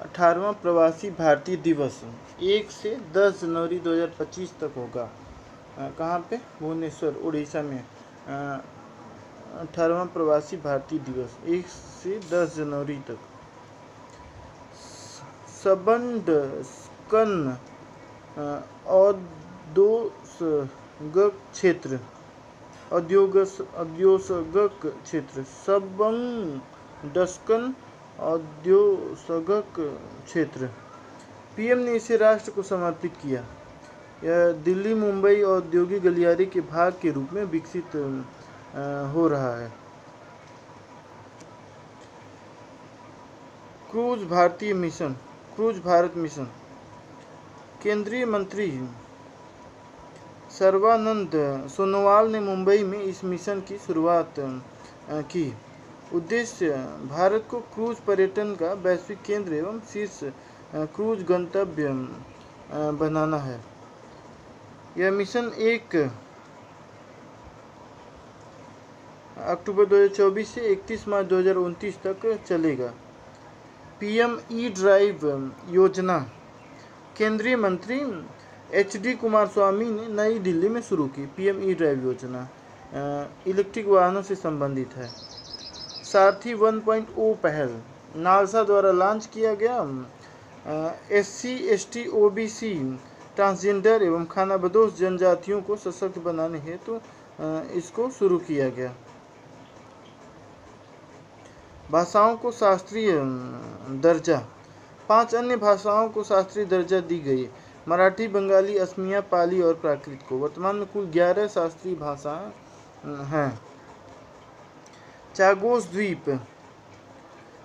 18वां प्रवासी भारतीय दिवस 1 से 10 जनवरी 2025 तक होगा। कहाँ पे? भुवनेश्वर, उड़ीसा में। 18वां प्रवासी भारतीय दिवस 1 से 10 जनवरी तक। सबंड स्कन औद्योगिक क्षेत्र, औद्योगिक क्षेत्र, सबंडस्कन औद्योगिक क्षेत्र। पीएम ने इसे राष्ट्र को समर्पित किया। यह दिल्ली मुंबई औद्योगिक गलियारे के भाग के रूप में विकसित हो रहा है। Cruise Bharat mission. केंद्रीय मंत्री सर्बानंद सोनोवाल ने मुंबई में इस मिशन की शुरुआत की। उद्देश्य भारत को क्रूज पर्यटन का वैश्विक केंद्र एवं शीर्ष क्रूज गंतव्य बनाना है। यह मिशन 1 अक्टूबर 2024 से 31 मार्च 2029 तक चलेगा। पीएम ई ड्राइव योजना। केंद्रीय मंत्री HD कुमारस्वामी ने नई दिल्ली में शुरू की पीएम ई ड्राइव योजना इलेक्ट्रिक वाहनों से संबंधित है। सारथी 1.0 पहल नालसा द्वारा लॉन्च किया गया। SC ST OBC ट्रांसजेंडर एवं खानाबदोश जनजातियों को सशक्त बनाने हेतु इसको शुरू किया गया। भाषाओं को शास्त्रीय दर्जा। 5 अन्य भाषाओं को शास्त्रीय दर्जा दी गई। मराठी, बंगाली, असमिया, पाली और प्राकृत को। वर्तमान में कुल 11 शास्त्रीय भाषाएं हैं। चागोस द्वीप।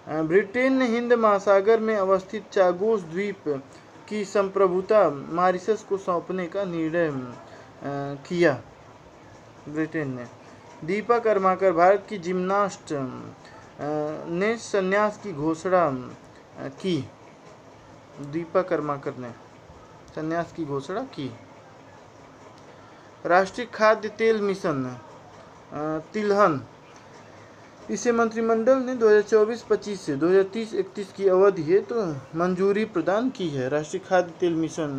ब्रिटेन ने हिंद महासागर में अवस्थित चागोस द्वीप की संप्रभुता मॉरिशस को सौंपने का निर्णय किया। ब्रिटेन ने। दीपा कर्माकर, भारत की जिम्नास्ट, ने संन्यास की घोषणा की। दीपा कर्माकर ने संन्यास की घोषणा की। राष्ट्रीय खाद्य तेल मिशन तिलहन, इसे मंत्रिमंडल ने 2024-25 से 2030-31 की अवधि हेतु मंजूरी प्रदान की है। राष्ट्रीय खाद्य तेल मिशन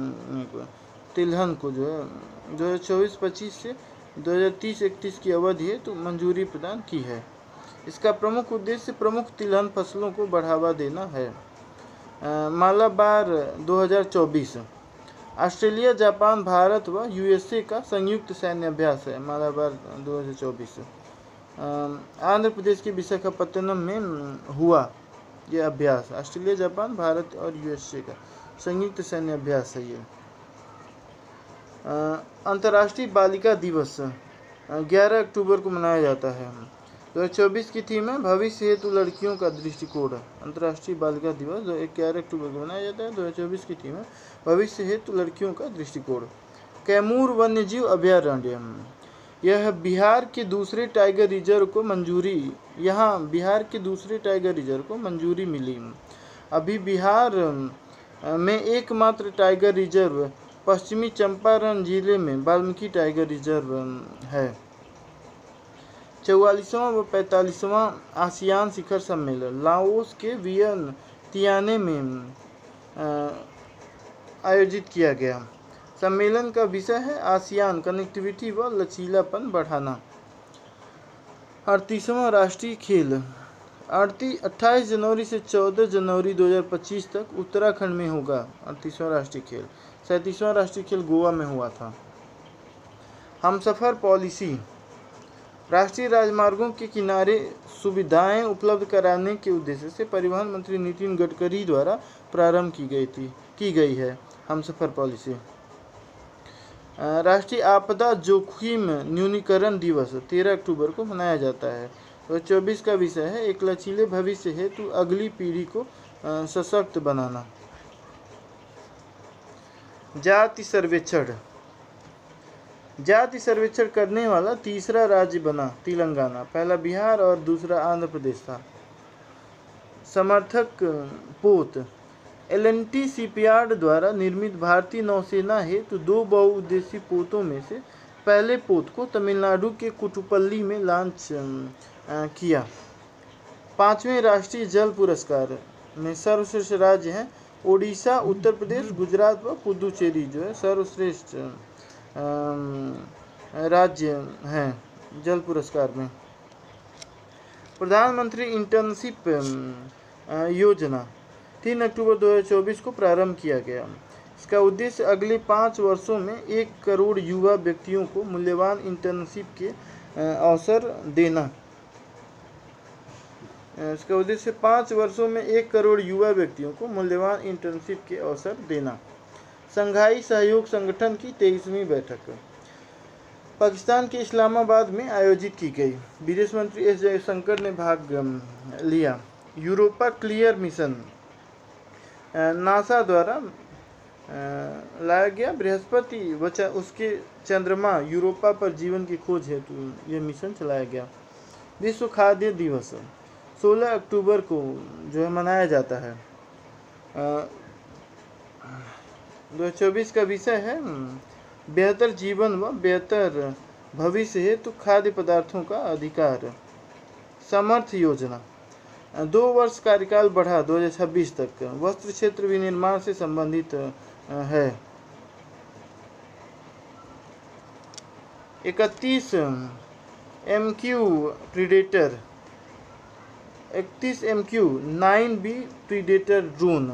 तिलहन को जो है 2024-25 से 2030-31 की अवधि हेतु मंजूरी प्रदान की है। इसका प्रमुख उद्देश्य प्रमुख तिलहन फसलों को बढ़ावा देना है। मालाबार 2024 ऑस्ट्रेलिया, जापान, भारत व USA का संयुक्त सैन्य अभ्यास है। मालाबार 2024 आंध्र प्रदेश के विशाखापत्तनम में हुआ यह अभ्यास। ऑस्ट्रेलिया, जापान, भारत और USA का संयुक्त सैन्य अभ्यास है ये। अंतर्राष्ट्रीय बालिका दिवस 11 अक्टूबर को मनाया जाता है। 2024 की थीम है भविष्य हेतु लड़कियों का दृष्टिकोण। अंतर्राष्ट्रीय बालिका दिवस 11 अक्टूबर को मनाया जाता है। 2024 की थीम है भविष्य हेतु लड़कियों का दृष्टिकोण। कैमूर वन्यजीव अभयारण्य, यह बिहार के दूसरे टाइगर रिजर्व को मंजूरी मिली। अभी बिहार में एकमात्र टाइगर रिजर्व पश्चिमी चंपारण जिले में वाल्मीकि टाइगर रिजर्व है। 44वां व 45वां आसियान शिखर सम्मेलन लाओस के वियनतियाने में आयोजित किया गया। सम्मेलन का विषय है आसियान कनेक्टिविटी व लचीलापन बढ़ाना। 38वां राष्ट्रीय खेल 28 जनवरी से 14 जनवरी 2025 तक उत्तराखंड में होगा। 38वां राष्ट्रीय खेल। 37वां राष्ट्रीय खेल गोवा में हुआ था। हमसफर पॉलिसी, राष्ट्रीय राजमार्गों के किनारे सुविधाएं उपलब्ध कराने के उद्देश्य से परिवहन मंत्री नितिन गडकरी द्वारा प्रारंभ की गई है हमसफर पॉलिसी। राष्ट्रीय आपदा जोखिम न्यूनीकरण दिवस 13 अक्टूबर को मनाया जाता है। 2024 का विषय है एक लचीले भविष्य हेतु अगली पीढ़ी को सशक्त बनाना। जाति सर्वेक्षण करने वाला तीसरा राज्य बना तेलंगाना। पहला बिहार और दूसरा आंध्र प्रदेश था। समर्थक पोत, L&T शिपयार्ड द्वारा निर्मित भारतीय नौसेना हेतु 2 बहुउद्देशीय पोतों में से पहले पोत को तमिलनाडु के कुटुपल्ली में लॉन्च किया। 5वें राष्ट्रीय जल पुरस्कार में सर्वश्रेष्ठ राज्य हैं ओडिशा, उत्तर प्रदेश, गुजरात व पुदुचेरी जो है सर्वश्रेष्ठ राज्य हैं जल पुरस्कार में। प्रधानमंत्री इंटर्नशिप योजना 3 अक्टूबर 2024 को प्रारंभ किया गया। इसका उद्देश्य अगले 5 वर्षों में 1 करोड़ युवा व्यक्तियों को मूल्यवान इंटर्नशिप के अवसर देना। इसका उद्देश्य 5 वर्षों में 1 करोड़ युवा व्यक्तियों को मूल्यवान इंटर्नशिप के अवसर देना। संघाई सहयोग संगठन की 23वीं बैठक पाकिस्तान के इस्लामाबाद में आयोजित की गई। विदेश मंत्री एस जयशंकर ने भाग लिया। यूरोपा क्लियर मिशन नासा द्वारा लाया गया बृहस्पति व उसके चंद्रमा यूरोपा पर जीवन की खोज हेतु यह मिशन चलाया गया। विश्व खाद्य दिवस 16 अक्टूबर को जो है मनाया जाता है। 2024 का विषय है बेहतर जीवन व बेहतर भविष्य हेतु खाद्य पदार्थों का अधिकार। समर्थ योजना 2 वर्ष कार्यकाल बढ़ा 2026 तक। वस्त्र क्षेत्र विनिर्माण से संबंधित है। 31 MQ predator 9B predator drone.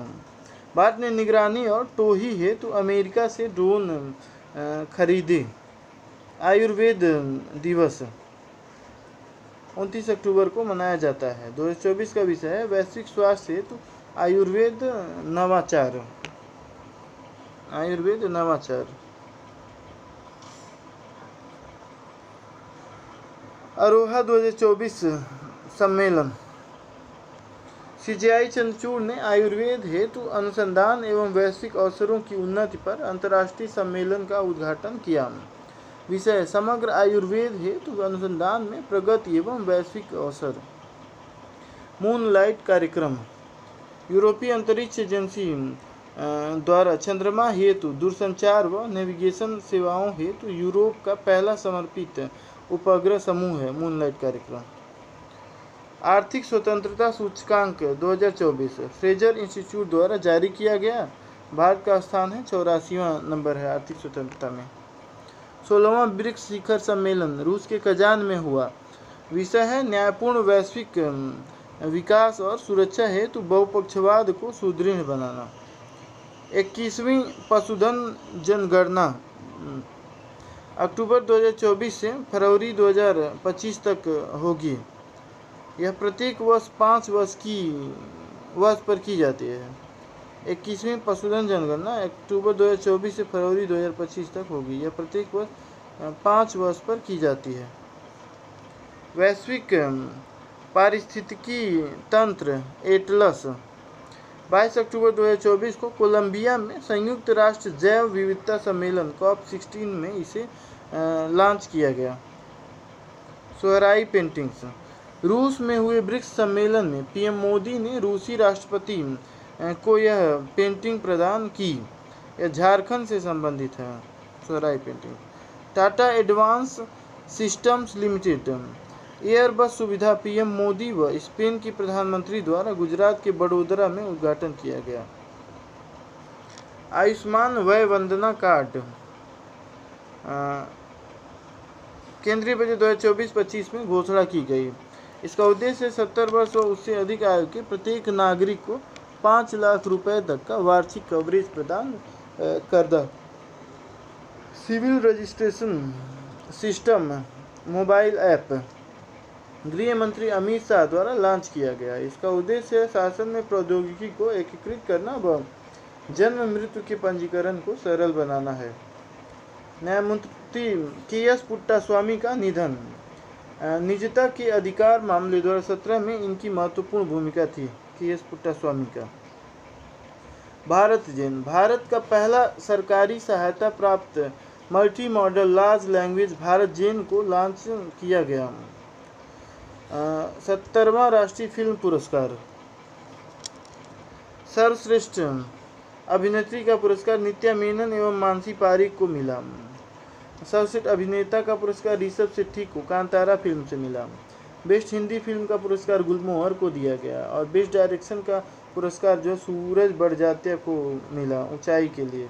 Bharat ने निगरानी और टोही हेतु अमेरिका से ड्रोन खरीदे। आयुर्वेद दिवस 29 अक्टूबर को मनाया जाता है। 2024 का विषय है वैश्विक स्वास्थ्य हेतु आयुर्वेद नवाचार। आयुर्वेद नवाचार। अरोहा 2024 सम्मेलन CGI चंद्रचूड़ ने आयुर्वेद हेतु अनुसंधान एवं वैश्विक अवसरों की उन्नति पर अंतर्राष्ट्रीय सम्मेलन का उद्घाटन किया। विषय समग्र आयुर्वेद हेतु अनुसंधान में प्रगति एवं वैश्विक अवसर। मूनलाइट कार्यक्रम यूरोपीय अंतरिक्ष एजेंसी द्वारा चंद्रमा हेतु दूरसंचार व नेविगेशन सेवाओं हेतु यूरोप का पहला समर्पित उपग्रह समूह है मूनलाइट कार्यक्रम। आर्थिक स्वतंत्रता सूचकांक 2024 फ्रेजर इंस्टीट्यूट द्वारा जारी किया गया। भारत का स्थान है 84वां नंबर है आर्थिक स्वतंत्रता में। 16वां ब्रिक्स शिखर सम्मेलन रूस के कजान में हुआ। विषय है न्यायपूर्ण वैश्विक विकास और सुरक्षा हेतु बहुपक्षवाद को सुदृढ़ बनाना। 21वीं पशुधन जनगणना अक्टूबर 2024 से फरवरी 2025 तक होगी। यह प्रत्येक वर्ष 5 वर्ष पर की जाती है। 21वीं पशुधन जनगणना अक्टूबर 2024 से फरवरी 2025 तक होगी। यह प्रत्येक वर्ष 5 वर्ष पर की जाती है। वैश्विक पारिस्थितिकी तंत्र एटलस 22 अक्टूबर 2024 को कोलंबिया में संयुक्त राष्ट्र जैव विविधता सम्मेलन COP16 में इसे लॉन्च किया गया। सोहराई पेंटिंग्स रूस में हुए ब्रिक्स सम्मेलन में पीएम मोदी ने रूसी राष्ट्रपति को यह पेंटिंग प्रदान की। यह झारखंड से संबंधित है। Sohrai painting Tata advance systems limited Airbus सुविधा पीएम मोदी व स्पेन की प्रधानमंत्री द्वारा गुजरात के बड़ोदरा में उद्घाटन किया गया। आयुष्मान वय वंदना कार्ड केंद्रीय बजट 2024-25 में घोषणा की गई। इसका उद्देश्य 70 वर्ष व उससे अधिक आयु के प्रत्येक नागरिक को 5 लाख रुपए तक का वार्षिक कवरेज प्रदान करना। Civil registration system mobile app गृह मंत्री अमित शाह द्वारा लॉन्च किया गया। इसका उद्देश्य शासन में प्रौद्योगिकी को एकीकृत करना व जन्म मृत्यु के पंजीकरण को सरल बनाना है। न्यायमूर्ति KS पुट्टास्वामी का निधन निजता के अधिकार मामले 2017 में इनकी महत्वपूर्ण भूमिका थी। KS पुट्टास्वामी का। भारत जेन भारत का पहला सरकारी सहायता प्राप्त multi modal large language Bharat gen को लॉन्च किया गया। 70वां राष्ट्रीय फिल्म पुरस्कार सर्वश्रेष्ठ अभिनेत्री का पुरस्कार नित्या मेनन एवं मानसी पारिक को मिला। सर्वश्रेष्ठ अभिनेता का पुरस्कार ऋषभ शेट्टी को कांतारा फिल्म से मिला। बेस्ट हिंदी फिल्म का पुरस्कार गुलमोहर को दिया गया और बेस्ट डायरेक्शन का पुरस्कार जो सूरज बड़जात्या को मिला ऊंचाई के लिए।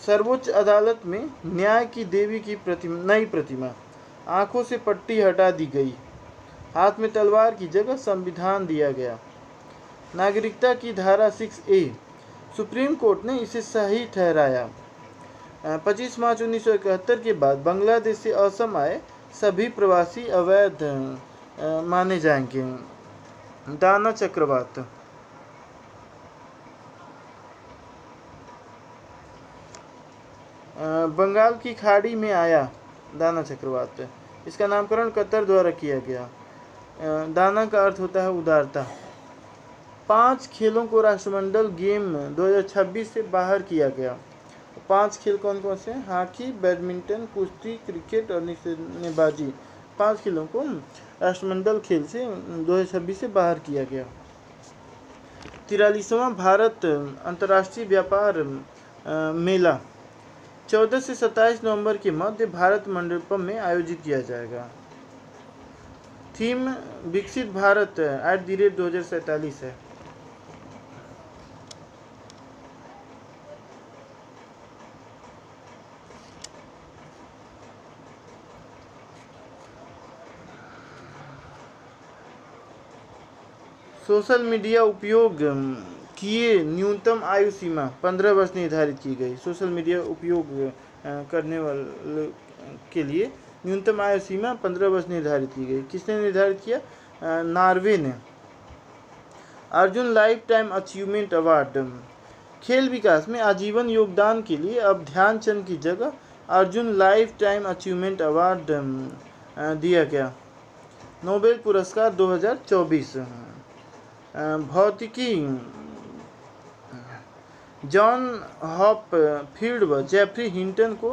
सर्वोच्च अदालत में न्याय की देवी की नई प्रतिमा, आंखों से पट्टी हटा दी गई, हाथ में तलवार की जगह संविधान दिया गया। नागरिकता की धारा 6A, सुप्रीम कोर्ट ने इसे सही ठहराया। 25 मार्च 1971 के बाद बांग्लादेश से असम आए सभी प्रवासी अवैध माने जाएंगे। दाना चक्रवात, बंगाल की खाड़ी में आया दाना चक्रवात। इसका नामकरण कतर द्वारा किया गया। दाना का अर्थ होता है उदारता। 5 खेलों को राष्ट्रमंडल गेम 2026 से बाहर किया गया। 5 खेल कौन कौन से? हॉकी, बैडमिंटन, कुश्ती, क्रिकेट और निशानेबाजी। 5 खेलों को राष्ट्रमंडल खेल से 2026 से बाहर किया गया। 43वां भारत अंतर्राष्ट्रीय व्यापार मेला 14 से 27 नवंबर के मध्य भारत मंडपम में आयोजित किया जाएगा। थीम विकसित भारत @2047 है। सोशल मीडिया उपयोग किए न्यूनतम आयु सीमा 15 वर्ष निर्धारित की गई। सोशल मीडिया उपयोग करने वाले के लिए न्यूनतम आयु सीमा 15 वर्ष निर्धारित की गई। किसने निर्धारित किया? नॉर्वे ने। Arjun life time achievement award, खेल विकास में आजीवन योगदान के लिए अब ध्यानचंद की जगह Arjun life time achievement award दिया गया। नोबेल पुरस्कार 2024। भौतिकी जॉन हॉपफील्ड व जेफरी हिंटन को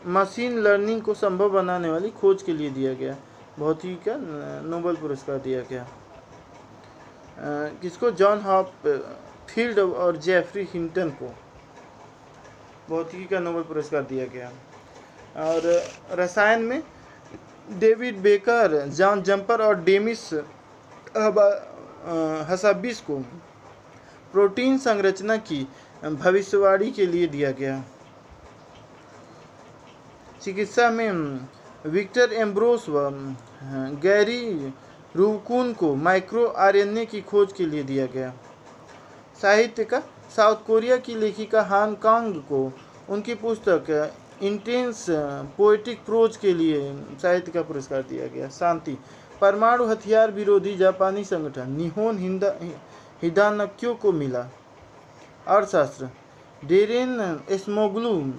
मशीन लर्निंग को संभव बनाने वाली खोज के लिए दिया गया। भौतिकी का नोबेल पुरस्कार दिया गया। किसको? जॉन हॉपफील्ड और जेफरी हिंटन को भौतिकी का नोबेल पुरस्कार दिया गया। और रसायन में डेविड बेकर, जॉन जंपर और डेमिस हसाबिस को प्रोटीन संरचना की भविष्यवाणी के लिए दिया गया। चिकित्सा में विक्टर एम्ब्रोस व गैरी रूकुन को माइक्रो आरएनए की खोज के लिए दिया गया। साहित्य का साउथ कोरिया की लेखिका हान कांग को उनकी पुस्तक इंटेंस पोएटिक प्रोज के लिए साहित्य का पुरस्कार दिया गया। शांति, परमाणु हथियार विरोधी जापानी संगठन निहोन हिदानक्यो को मिला। अर्थशास्त्र, डेरेन एस्मोग्लू,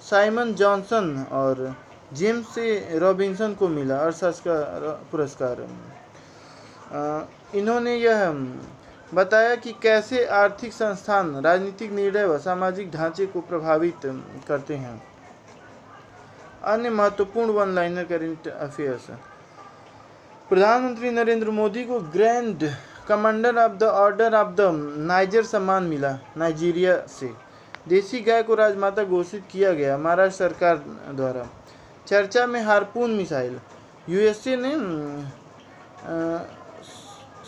साइमन जॉनसन और जेम्स रॉबिन्सन को मिला अर्थशास्त्र का पुरस्कार। इन्होंने यह बताया कि कैसे आर्थिक संस्थान राजनीतिक निर्णय व सामाजिक ढांचे को प्रभावित करते हैं। अन्य महत्वपूर्ण वन लाइनर करंट अफेयर्स। प्रधानमंत्री नरेंद्र मोदी को grand commander of the order of the niger सम्मान मिला नाइजीरिया से। देसी गाय को राजमाता घोषित किया गया महाराष्ट्र सरकार द्वारा। चर्चा में हार्पून मिसाइल, यूएसए ने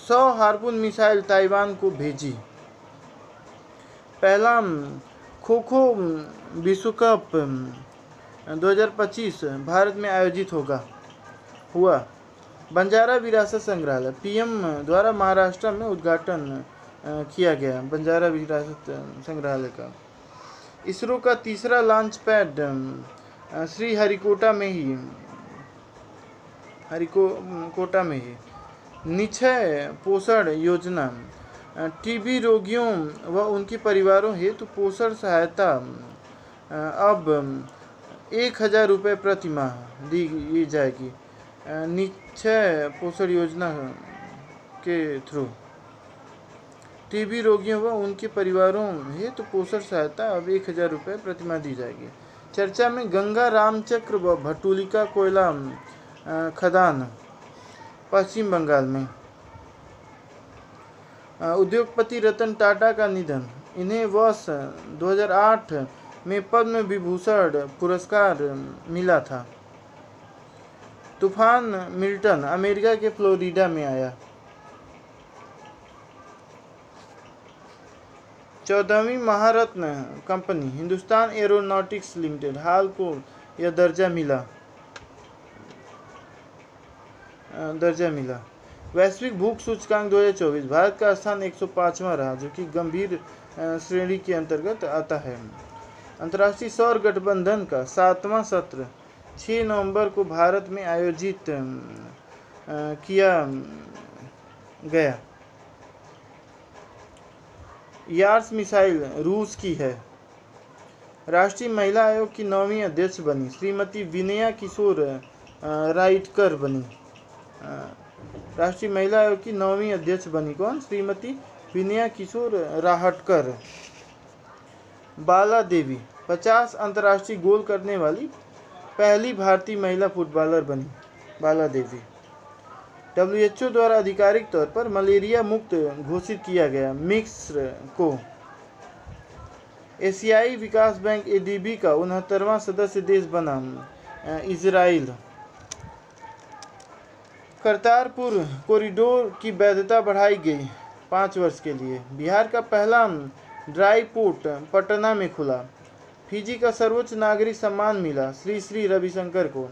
100 हार्पून मिसाइल ताइवान को भेजी। पहला खो खो विश्व कप 2025 भारत में आयोजित हुआ। बंजारा विरासत संग्रहालय, पीएम द्वारा महाराष्ट्र में उद्घाटन किया गया बंजारा विरासत संग्रहालय का। इसरो का तीसरा लॉन्च पैड श्रीहरिकोटा में ही। निक्षय पोषण योजना, टीबी रोगियों व उनके परिवारों हेतु पोषण सहायता अब 1000 रुपये प्रति माह दी जाएगी। निक्षय पोषण योजना के थ्रू टीबी रोगियों व उनके परिवारों हेतु पोषण सहायता अब 1000 रुपये प्रति माह दी जाएगी। चर्चा में गंगा रामचक्र व भटुलिका कोयला खदान पश्चिम बंगाल में। उद्योगपति रतन टाटा का निधन, इन्हें वर्ष 2008 में पद्म विभूषण पुरस्कार मिला था। तूफान मिल्टन अमेरिका के फ्लोरिडा में आया। 14वीं महारत्न कंपनी हिंदुस्तान एरोनॉटिक्स लिमिटेड हाल को यह दर्जा मिला। वैश्विक भूख सूचकांक 2024 भारत का स्थान 105वां रहा, जो कि गंभीर श्रेणी के अंतर्गत आता है। अंतर्राष्ट्रीय सौर गठबंधन का 7वां सत्र 6 नवंबर को भारत में आयोजित किया गया। यार्स मिसाइल रूस की है। राष्ट्रीय महिला आयोग की 9वीं अध्यक्ष बनी श्रीमती विनया किशोर राइटकर बनी। राष्ट्रीय महिला आयोग की 9वीं अध्यक्ष बनी कौन? श्रीमती विनया किशोर राहटकर। बाला देवी 50 अंतर्राष्ट्रीय गोल करने वाली पहली भारतीय महिला फुटबॉलर बनी बाला देवी। WHO द्वारा आधिकारिक तौर पर मलेरिया मुक्त घोषित किया गया मिस्र को। एशियाई विकास बैंक ADB का 69वां सदस्य देश बना इजराइल। करतारपुर कॉरिडोर की वैधता बढ़ाई गई 5 वर्ष के लिए। बिहार का पहला ड्राई पोर्ट पटना में खुला। फिजी का सर्वोच्च नागरिक सम्मान मिला श्री श्री रविशंकर को।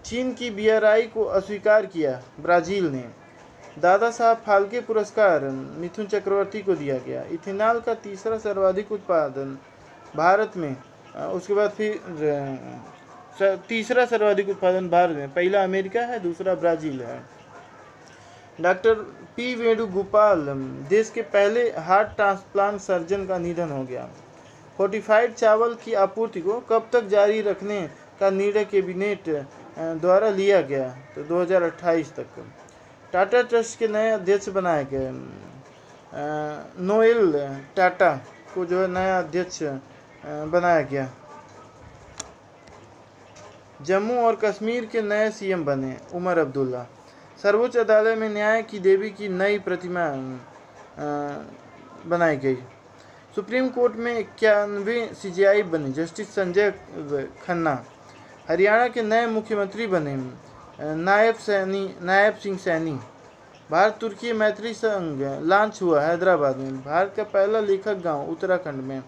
चीन की BRI को अस्वीकार किया ब्राजील ने। दादा साहब फाल्के पुरस्कार मिथुन चक्रवर्ती को दिया गया। इथेनॉल का तीसरा सर्वाधिक उत्पादन भारत में, उसके बाद फिर तीसरा सर्वाधिक उत्पादन भारत में, पहला अमेरिका है, दूसरा ब्राजील है। डॉक्टर P वेणुगोपाल देश के पहले हार्ट ट्रांसप्लांट सर्जन का निधन हो गया। फोर्टिफाइड चावल की आपूर्ति को कब तक जारी रखने का निर्णय कैबिनेट द्वारा लिया गया? तो 2028 तक। टाटा ट्रस्ट के नए अध्यक्ष बनाए गए। नोएल टाटा को जो है नया अध्यक्ष बनाया गया। जम्मू और कश्मीर के नए CM बने उमर अब्दुल्ला। सर्वोच्च अदालत में न्याय की देवी की नई प्रतिमा बनाई गई। सुप्रीम कोर्ट में 91 CJI बने जस्टिस संजय खन्ना। हरियाणा के नए मुख्यमंत्री बने नायब सिंह सैनी। भारत तुर्की मैत्री संघ लॉन्च हुआ हैदराबाद में। भारत का पहला लेखक गांव उत्तराखंड में।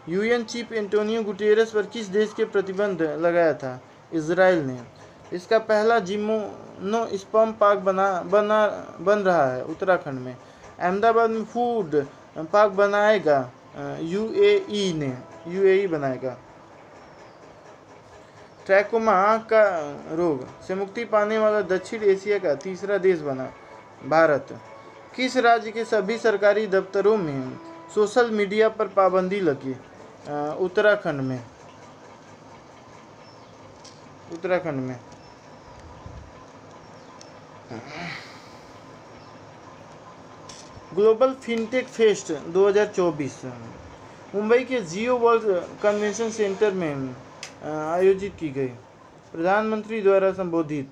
UN चीफ एंटोनियो गुटेरेस पर किस देश के प्रतिबंध लगाया था? इजराइल ने। इसका पहला जिम्नोस्पर्म पार्क बन रहा है उत्तराखंड में। अहमदाबाद में फूड पार्क बनाएगा UAE बनाएगा। ट्रैकोमा आँख का रोग से मुक्ति पाने वाला दक्षिण एशिया का तीसरा देश बना भारत। किस राज्य के सभी सरकारी दफ्तरों में सोशल मीडिया पर पाबंदी लगी? उत्तराखंड में। ग्लोबल फिनटेक फेस्ट 2024 मुंबई के जियो वर्ल्ड कन्वेंशन सेंटर में आयोजित की गई। प्रधानमंत्री द्वारा संबोधित।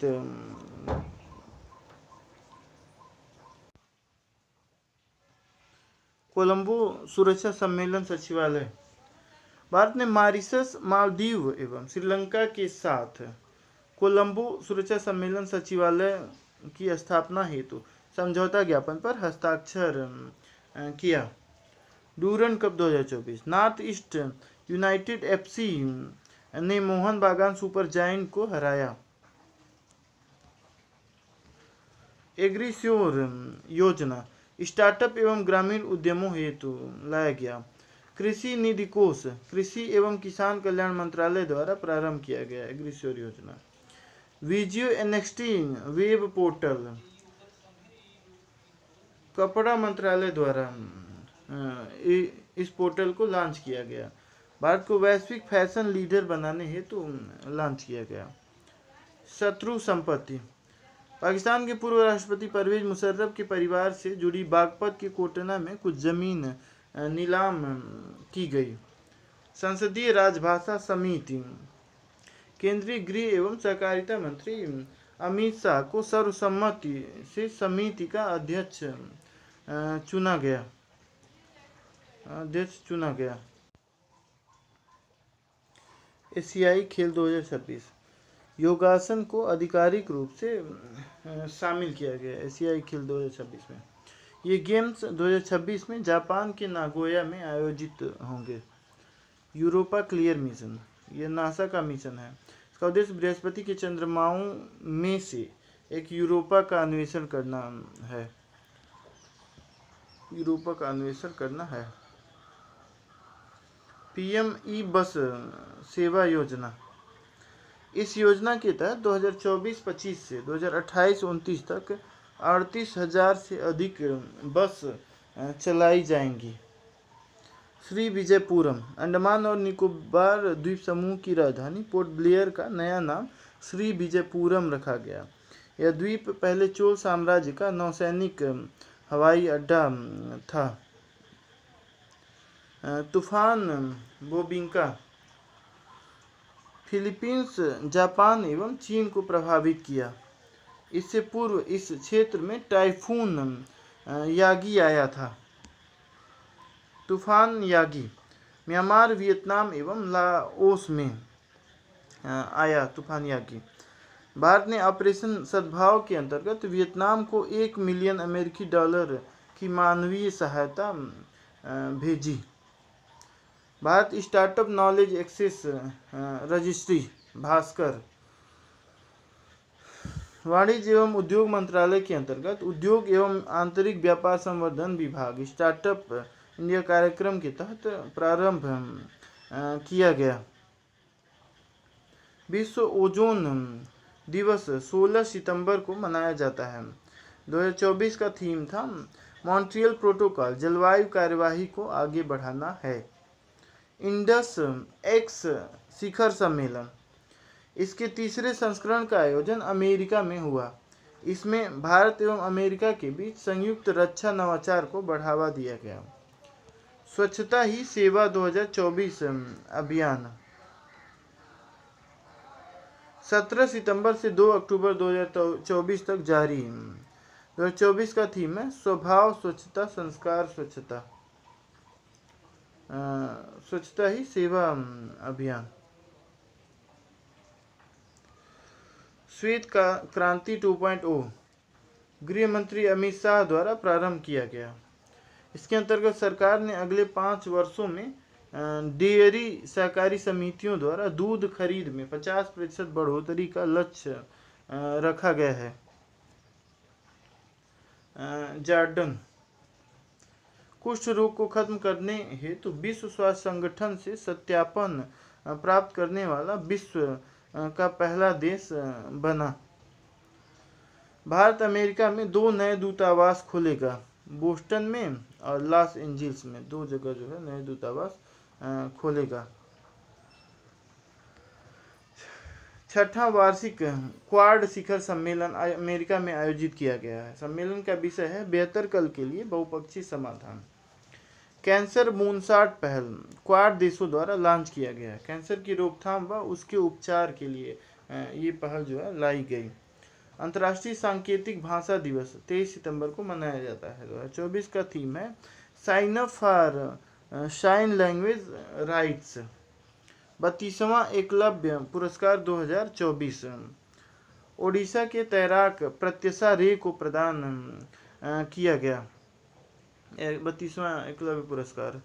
कोलंबो सुरक्षा सम्मेलन सचिवालय। भारत ने मॉरिशस, मालदीव एवं श्रीलंका के साथ कोलंबो सुरक्षा सम्मेलन सचिवालय की स्थापना हेतु समझौता ज्ञापन पर हस्ताक्षर किया। Durand cup 2024 north east United FC ने मोहन बागान सुपर जायंट को हराया। एग्रीश्योर योजना स्टार्टअप एवं ग्रामीण उद्यमों हेतु लाया गया। कृषि निधि कोष कृषि एवं किसान कल्याण मंत्रालय द्वारा प्रारंभ किया गया। एग्रीश्योर योजना। विजियो NXT वेब पोर्टल कपड़ा मंत्रालय द्वारा इस पोर्टल को लॉन्च किया गया। भारत को वैश्विक फैशन लीडर बनाने हेतु लॉन्च किया गया। शत्रु संपत्ति पाकिस्तान के पूर्व राष्ट्रपति परवेज मुशर्रफ के परिवार से जुड़ी बागपत के कोटना में कुछ जमीन नीलाम की गई। संसदीय राजभाषा समिति केंद्रीय गृह एवं सहकारिता मंत्री अमित शाह को सर्वसम्मति से समिति का अध्यक्ष चुना गया। एशियाई खेल 2026 योगासन को आधिकारिक रूप से शामिल किया गया एशियाई खेल 2026 में। ये गेम्स 2026 में जापान के नागोया में आयोजित होंगे। यूरोपा क्लियर मिशन, ये नासा का मिशन है। इसका उद्देश्य बृहस्पति के चंद्रमाओं में से एक यूरोपा का अन्वेषण करना है। यूरोपा का अन्वेषण करना है। पीएम ई बस सेवा योजना, इस योजना के तहत 2024-25 से 2028-29 तक 38,000 से अधिक बस चलाई जाएंगी। श्री विजयपुरम, अंडमान और निकोबार द्वीप समूह की राजधानी पोर्ट ब्लेयर का नया नाम श्री विजयपुरम रखा गया। यह द्वीप पहले चोल साम्राज्य का नौसैनिक हवाई अड्डा था। तूफान बोबिंका, फिलीपींस, जापान एवं चीन को प्रभावित किया। इससे पूर्व इस क्षेत्र में टाइफून यागी आया था। तूफान यागी म्यांमार, वियतनाम एवं लाओस में आया। तूफान यागी, भारत ने ऑपरेशन सद्भाव के अंतर्गत वियतनाम को $1 मिलियन की मानवीय सहायता भेजी। Bharat startup knowledge access registry Bhaskar, वाणिज्य एवं उद्योग मंत्रालय के अंतर्गत उद्योग एवं आंतरिक व्यापार संवर्धन विभाग स्टार्टअप इंडिया कार्यक्रम के तहत प्रारंभ किया गया। विश्व ओजोन दिवस 16 सितंबर को मनाया जाता है। 2024 का थीम था मॉन्ट्रियल प्रोटोकॉल, जलवायु कार्यवाही को आगे बढ़ाना है। इंडस एक्स शिखर सम्मेलन, इसके तीसरे संस्करण का आयोजन अमेरिका में हुआ। इसमें भारत एवं अमेरिका के बीच संयुक्त रक्षा नवाचार को बढ़ावा दिया गया। स्वच्छता ही सेवा 2024 अभियान 17 सितंबर से 2 अक्टूबर 2024 तक जारी। 2024 का थीम है स्वभाव स्वच्छता, संस्कार स्वच्छता। स्वच्छता ही सेवा अभियान। श्वेत क्रांति 2.0 गृह मंत्री अमित शाह द्वारा प्रारंभ किया गया। इसके अंतर्गत सरकार ने अगले 5 वर्षों में डेयरी सहकारी समितियों द्वारा दूध खरीद में 50% बढ़ोतरी का लक्ष्य रखा गया है। जॉर्डन, कुष्ठ रोग को खत्म करने हेतु विश्व स्वास्थ्य संगठन से सत्यापन प्राप्त करने वाला विश्व का पहला देश बना। भारत अमेरिका में 2 नए दूतावास खोलेगा, बोस्टन में और लॉस एंजल्स में। 2 जगह जो है नए दूतावास खोलेगा। 6वां वार्षिक क्वाड शिखर सम्मेलन अमेरिका में आयोजित किया गया है। सम्मेलन का विषय है बेहतर कल के लिए बहुपक्षीय समाधान। कैंसर मूनसाट पहल क्वाड देशों द्वारा लॉन्च किया गया है। कैंसर की रोकथाम व उसके उपचार के लिए ये पहल जो है लाई गई। अंतर्राष्ट्रीय सांकेतिक भाषा दिवस 23 सितंबर को मनाया जाता है। 2024 का थीम है sign up for sign language rights. 32वां एकलव्य पुरस्कार 2024 ओडिशा के तैराक प्रत्याशा रे को प्रदान किया गया। 32वां एकलव्य पुरस्कार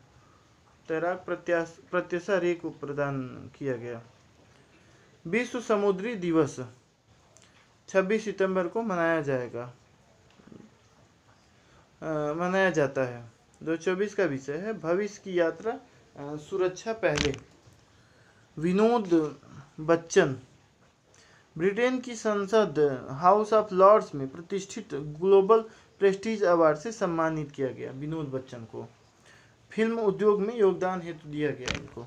तैराक प्रत्याशा रे को प्रदान किया गया। विश्व समुद्री दिवस 26 सितंबर को मनाया जाता है। 2024 का विषय है भविष्य की यात्रा सुरक्षा पहले। विनोद बच्चन, ब्रिटेन की संसद हाउस ऑफ लॉर्ड्स में प्रतिष्ठित ग्लोबल प्रेस्टीज अवार्ड से सम्मानित किया गया। विनोद बच्चन को फिल्म उद्योग में योगदान हेतु दिया गया इनको।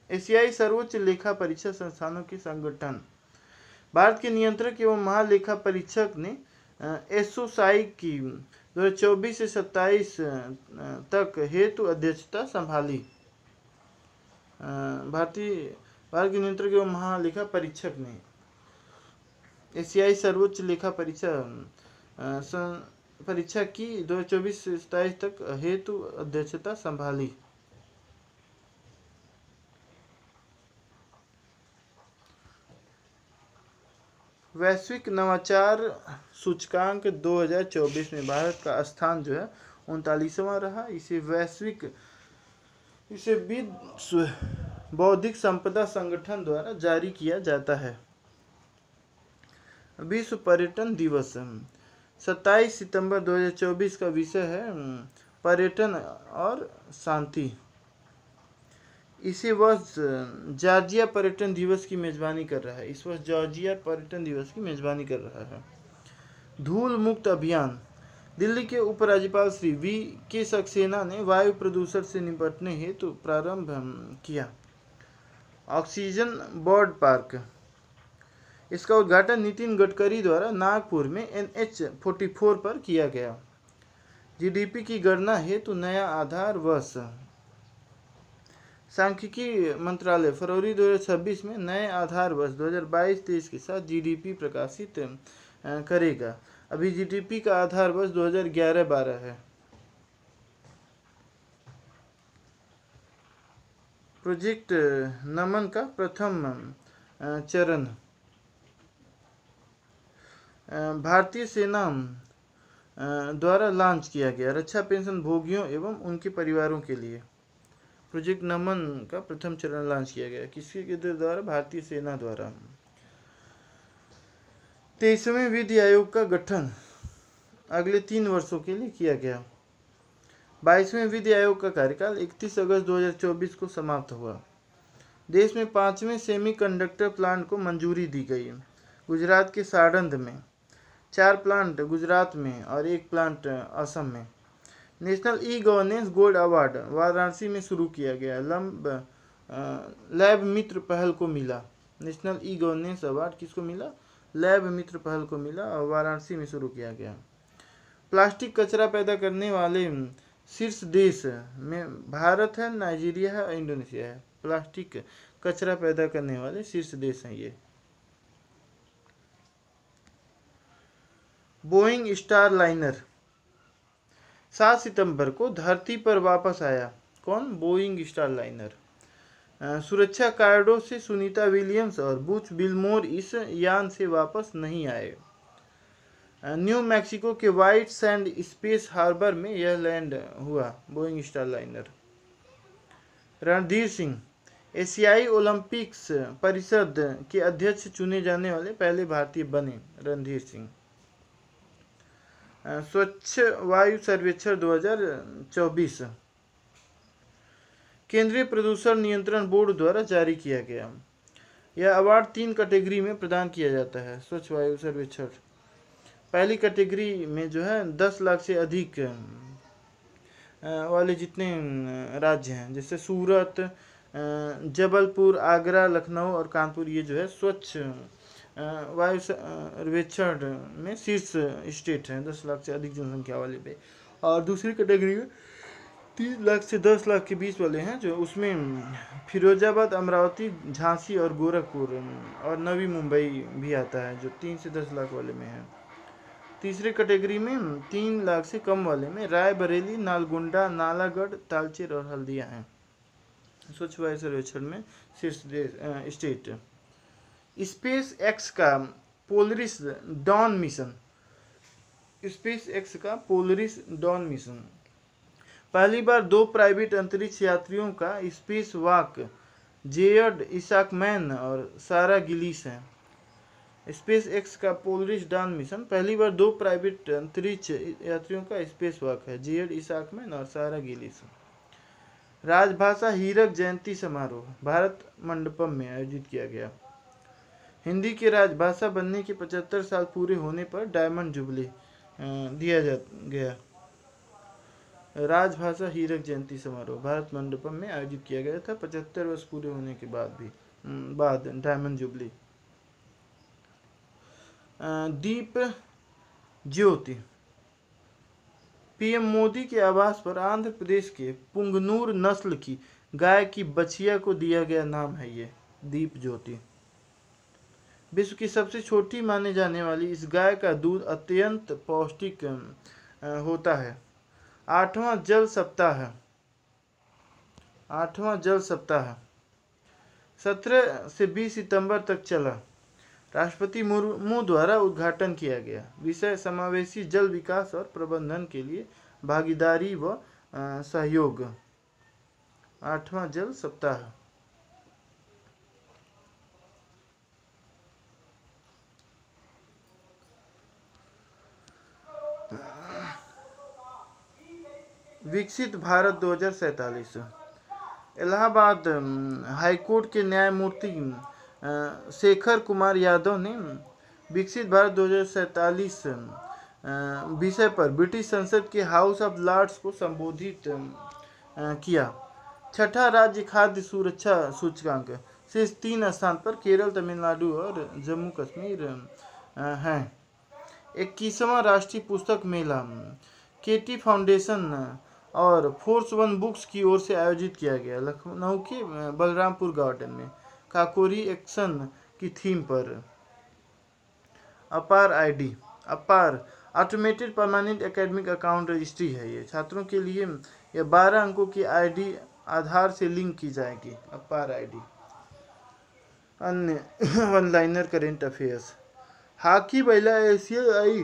एशियाई सर्वोच्च लेखा परीक्षा संस्थानों के संगठन, भारत के नियंत्रक एवं महालेखा परीक्षक ने एसोसाई की 2024 से 27 तक हेतु अध्यक्षता संभाली। भारत के नियंत्रक एवं महालेखा परीक्षक ने एशियाई सर्वोच्च लेखा परीक्षा की 2024 से 27 तक हेतु अध्यक्षता संभाली। वैश्विक नवाचार सूचकांक 2024 में भारत का स्थान जो है 39वां रहा। इसे विश्व बौद्धिक संपदा संगठन द्वारा जारी किया जाता है। विश्व पर्यटन दिवस 27 सितंबर 2024 का विषय है पर्यटन और शांति। इसी वर्ष जॉर्जिया पर्यटन दिवस की मेजबानी कर रहा है। इस वर्ष जॉर्जिया पर्यटन दिवस की मेजबानी कर रहा है। धूल मुक्त अभियान। दिल्ली के उपराज्यपाल श्री वी के सक्सेना ने वायु प्रदूषण से निपटने हेतु प्रारंभ किया। Oxygen bird park. इसका उद्घाटन नितिन गडकरी द्वारा नागपुर में NH44 पर किया गया। जीडीपी की गणना हेतु नया आधार वर्ष। सांख्यिकी मंत्रालय फरवरी 2026 में नए आधार वर्ष 2022-23 के साथ जीडीपी प्रकाशित करेगा। अभी जीडीपी का आधार वर्ष 2011-12 है। प्रोजेक्ट नमन का प्रथम चरण भारतीय सेना द्वारा लॉन्च किया गया। रक्षा पेंशन भोगियों एवं उनके परिवारों के लिए प्रोजेक्ट नमन का प्रथम चरण लॉन्च किया गया। किसके द्वारा? भारतीय सेना द्वारा। 23वें विधि आयोग का गठन अगले 3 वर्षों के लिए किया गया। 22वें विधि आयोग का कार्यकाल 31 अगस्त 2024 को समाप्त हुआ। देश में 5वें सेमीकंडक्टर प्लांट को मंजूरी दी गई। गुजरात के साड़ंद में 4 प्लांट गुजरात में और 1 प्लांट असम में। National e governance gold award Varanasi में शुरू किया गया। लैब मित्र पहल को मिला। नेशनल ई गवर्नेंस अवार्ड किसको मिला? लैब मित्र पहल को मिला और वाराणसी में शुरू किया गया। प्लास्टिक कचरा पैदा करने वाले शीर्ष देश में भारत है, नाइजीरिया है और इंडोनेशिया है। प्लास्टिक कचरा पैदा करने वाले शीर्ष देश हैं ये। बोइंग स्टार लाइनर 7 सितंबर को धरती पर वापस आया। कौन? Boeing star liner. सुरक्षा कार्डों से सुनीता विलियम्स और बुच बिलमोर इस यान से वापस नहीं आए। न्यू मैक्सिको के व्हाइट सैंड स्पेस हार्बर में यह लैंड हुआ Boeing star liner. Randhir Singh एशियाई ओलंपिक्स परिषद के अध्यक्ष चुने जाने वाले पहले भारतीय बने। रणधीर सिंह। स्वच्छ वायु सर्वेक्षण 2024 केंद्रीय प्रदूषण नियंत्रण बोर्ड द्वारा जारी किया गया। यह अवार्ड 3 कैटेगरी में प्रदान किया जाता है। स्वच्छ वायु सर्वेक्षण पहली कैटेगरी में जो है 10 लाख से अधिक वाले जितने राज्य हैं, जैसे सूरत, जबलपुर, आगरा, लखनऊ और कानपुर, ये जो है स्वच्छ वायु सर्वेक्षण में शीर्ष स्टेट हैं 10 लाख से अधिक जनसंख्या वाले पे। और दूसरी कैटेगरी में 3 लाख से 10 लाख के बीच वाले हैं, जो उसमें फिरोजाबाद, अमरावती, झांसी और गोरखपुर और नवी मुंबई भी आता है, जो 3 से 10 लाख वाले में है। तीसरे कैटेगरी में 3 लाख से कम वाले में रायबरेली, नालगोंडा, नालागढ़, तालचेर और हल्दिया हैं स्वच्छ वायु सर्वेक्षण में शीर्ष स्टेट। स्पेस एक्स का Polaris don mission. Space x का पोलरिस डॉन मिशन पहली बार 2 प्राइवेट अंतरिक्ष यात्रियों का स्पेस वॉक जेयड इसाकमैन और सारा गिलिस है। स्पेस एक्स का पोलरिस डॉन मिशन पहली बार 2 प्राइवेट अंतरिक्ष यात्रियों का स्पेस वॉक है, जेयड इसाकमैन और सारा गिलिस। राजभाषा हीरक जयंती समारोह भारत मंडपम में आयोजित किया गया। हिंदी के राजभाषा बनने के 75 साल पूरे होने पर डायमंड जुबली दिया गया। राजभाषा हीरक जयंती समारोह भारत मंडपम में आयोजित किया गया था 75 वर्ष पूरे होने के बाद डायमंड जुबली। दीप ज्योति पीएम मोदी के आवास पर आंध्र प्रदेश के पुंगनूर नस्ल की गाय की बछिया को दिया गया नाम है ये दीप ज्योति। विश्व की सबसे छोटी माने जाने वाली इस गाय का दूध अत्यंत पौष्टिक होता है। 8वां जल सप्ताह 17 से 20 सितंबर तक चला। राष्ट्रपति मुर्मू द्वारा उद्घाटन किया गया। विषय समावेशी जल विकास और प्रबंधन के लिए भागीदारी व सहयोग। 8वां जल सप्ताह। विकसित भारत 2047। इलाहाबाद हाईकोर्ट के न्यायमूर्ति शेखर कुमार यादव ने विकसित भारत 2047 विषय पर ब्रिटिश संसद के हाउस ऑफ लॉर्ड्स को संबोधित किया। छठा राज्य खाद्य सुरक्षा सूचकांक से 3 स्थान पर केरल, तमिलनाडु और जम्मू कश्मीर हैं। 21वां राष्ट्रीय पुस्तक मेला केटी फाउंडेशन और फोर्स वन बुक्स की ओर से आयोजित किया गया। लखनऊ के बलरामपुर गार्डन में काकोरी एक्शन की थीम पर। अपार आईडी अपार automated permanent academic account registry है। ये छात्रों के लिए यह 12 अंकों की आईडी आधार से लिंक की जाएगी। अपार आईडी। अन्य one liner current affairs. Hockey महिला एशियाई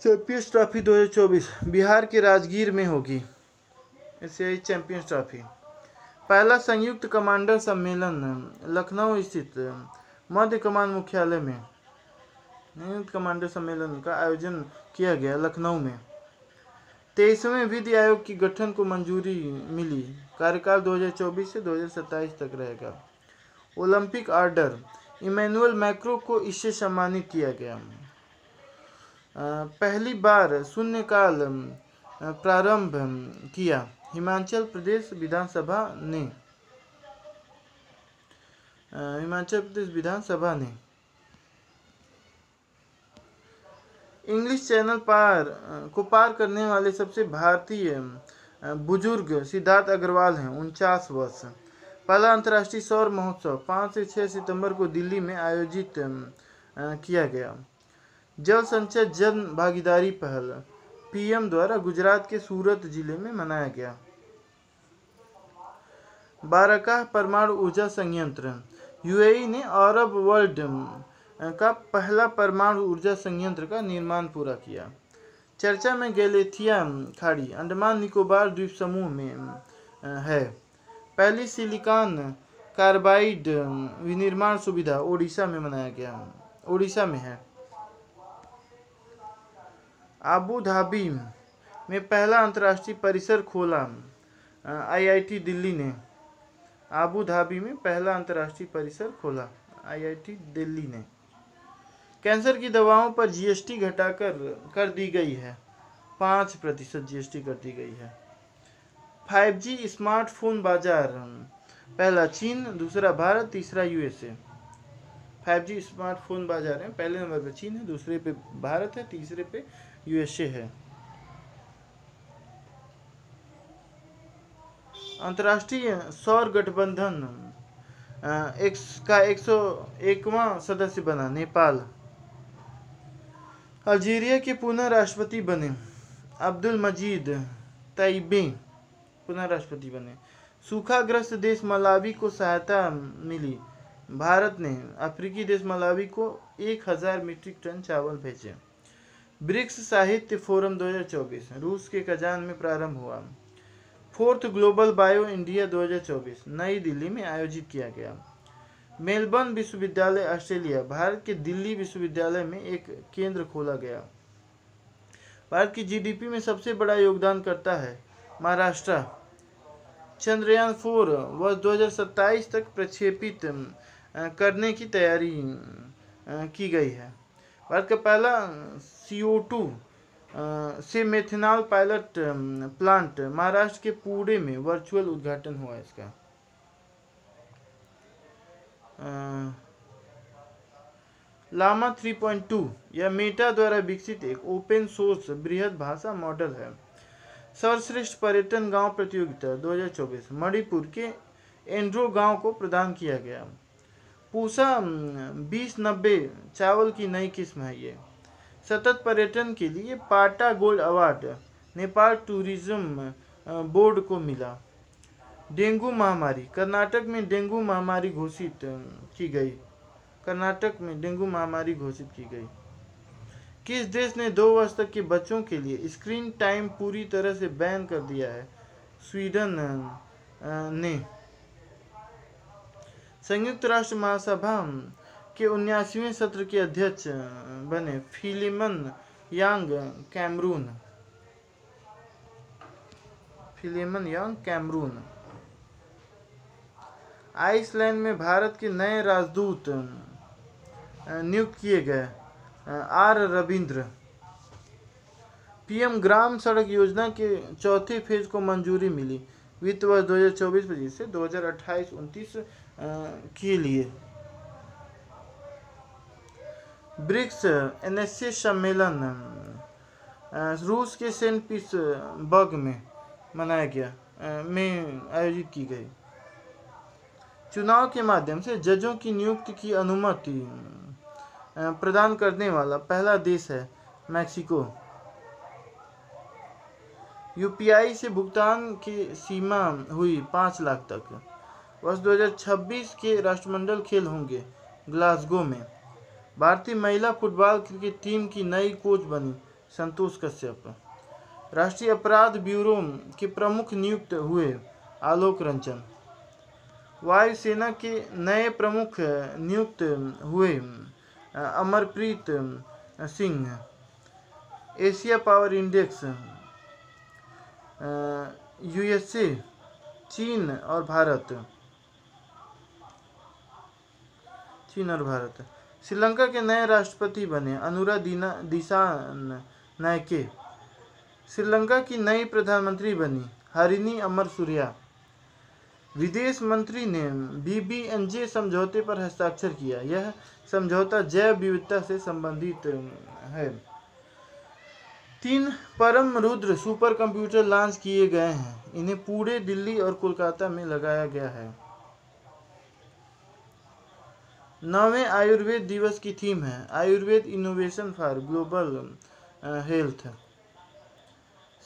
चैंपियंस ट्रॉफी 2024 बिहार के राजगीर में होगी। एशियाई चैंपियंस ट्रॉफी। पहला संयुक्त कमांडर सम्मेलन लखनऊ स्थित मध्य कमान मुख्यालय में संयुक्त कमांडर सम्मेलन का आयोजन किया गया लखनऊ में। 23वें विधि आयोग की गठन को मंजूरी मिली। कार्यकाल 2024 से 2027 तक रहेगा। ओलंपिक ऑर्डर इमैनुअल मैक्रो को इससे सम्मानित किया गया। पहली बार शून्यकाल प्रारंभ किया हिमाचल प्रदेश विधानसभा ने। इंग्लिश चैनल पार करने वाले सबसे भारतीय बुजुर्ग सिद्धार्थ अग्रवाल हैं, 49 वर्ष। पहला अंतर्राष्ट्रीय सौर महोत्सव 5 से 6 सितंबर को दिल्ली में आयोजित किया गया। जल संचय जन भागीदारी पहल पीएम द्वारा गुजरात के सूरत जिले में मनाया गया। बाराकाह परमाणु ऊर्जा संयंत्र यूएई ने अरब वर्ल्ड का पहला परमाणु ऊर्जा संयंत्र का निर्माण पूरा किया। चर्चा में गैलेथिया खाड़ी अंडमान निकोबार द्वीप समूह में है। पहली सिलिकॉन कार्बाइड विनिर्माण सुविधा ओडिशा में है। आबू धाबी में पहला अंतर्राष्ट्रीय परिसर खोला आईआईटी दिल्ली ने। आबू धाबी में पहला अंतर्राष्ट्रीय परिसर खोला आईआईटी दिल्ली ने। कैंसर की दवाओं पर जीएसटी घटाकर कर दी गई है। 5% जीएसटी कर दी गई है। 5G स्मार्टफोन बाजार पहला चीन, दूसरा भारत, तीसरा यूएसए। 5G स्मार्टफोन बाजार है, पहले नंबर पे चीन है, दूसरे पे भारत है, तीसरे पे यूएसए है। अंतर्राष्ट्रीय सौर गठबंधन का 101वां सदस्य बना नेपाल। अल्जीरिया के पुनः राष्ट्रपति बने अब्दुल मजीद तैयबे पुनः राष्ट्रपति बने। सूखाग्रस्त देश मलावी को सहायता मिली। भारत ने अफ्रीकी देश मलावी को 1000 मीट्रिक टन चावल भेजे। ब्रिक्स साहित्य फोरम 2024 रूस के कजान में प्रारंभ हुआ। 4th ग्लोबल बायो इंडिया 2024 नई दिल्ली में आयोजित किया गया। मेलबर्न विश्वविद्यालय ऑस्ट्रेलिया भारत के दिल्ली विश्वविद्यालय में एक केंद्र खोला गया। भारत की जीडीपी में सबसे बड़ा योगदान करता है महाराष्ट्र। चंद्रयान 4 वर्ष 2027 तक प्रक्षेपित करने की तैयारी की गई है। भारत का पहला CO2 से मेथनॉल पायलट प्लांट महाराष्ट्र के पुणे में वर्चुअल उद्घाटन हुआ इसका। लामा 3.2 यह मेटा द्वारा विकसित एक ओपन सोर्स बृहद भाषा मॉडल है। सर्वश्रेष्ठ पर्यटन गांव प्रतियोगिता 2024 मणिपुर के एंड्रो गांव को प्रदान किया गया। पूसा 2090 चावल की नई किस्म है। ये सतत पर्यटन के लिए पाटा gold award Nepal tourism board को मिला। डेंगू महामारी कर्नाटक में डेंगू महामारी घोषित की गई। कर्नाटक में डेंगू महामारी घोषित की गई। किस देश ने 2 वर्ष तक के बच्चों के लिए स्क्रीन टाइम पूरी तरह से बैन कर दिया है? स्वीडन ने। संयुक्त राष्ट्र महासभा के 79वें सत्र के अध्यक्ष बने फिलिमन यांग कैमरून। आइसलैंड में भारत के नए राजदूत नियुक्त किए गए आर रविंद्र। पीएम ग्राम सड़क योजना के चौथे फेज को मंजूरी मिली वित्त वर्ष 2024-25 से 2028-29 के लिए। ब्रिक्स एनएससी सम्मेलन रूस के सेंट पीटर्सबर्ग में आयोजित की गई। चुनाव के माध्यम से जजों की नियुक्ति की अनुमति प्रदान करने वाला पहला देश है मैक्सिको। यूपीआई से भुगतान की सीमा हुई 5 लाख तक। वर्ष 2026 के राष्ट्रमंडल खेल होंगे ग्लासगो में। भारतीय महिला फुटबॉल क्रिकेट टीम की नई कोच बनी संतोष कश्यप। राष्ट्रीय अपराध ब्यूरो के प्रमुख नियुक्त हुए आलोक रंजन। वायुसेना के नए प्रमुख नियुक्त हुए Amarpreet Singh. Asia power index USA, चीन और भारत। श्रीलंका के नए राष्ट्रपति बने अनुरा दिसानायके। श्रीलंका की नई प्रधानमंत्री बनी हरिनी अमरसूरिया। विदेश मंत्री ने बीबीएनजे समझौते पर हस्ताक्षर किया। यह समझौता जैव विविधता से संबंधित है। 3 परम रुद्र सुपर कंप्यूटर लॉन्च किए गए हैं। इन्हें पुणे, दिल्ली और कोलकाता में लगाया गया है। 9वें आयुर्वेद दिवस की थीम है Ayurveda innovation for global health.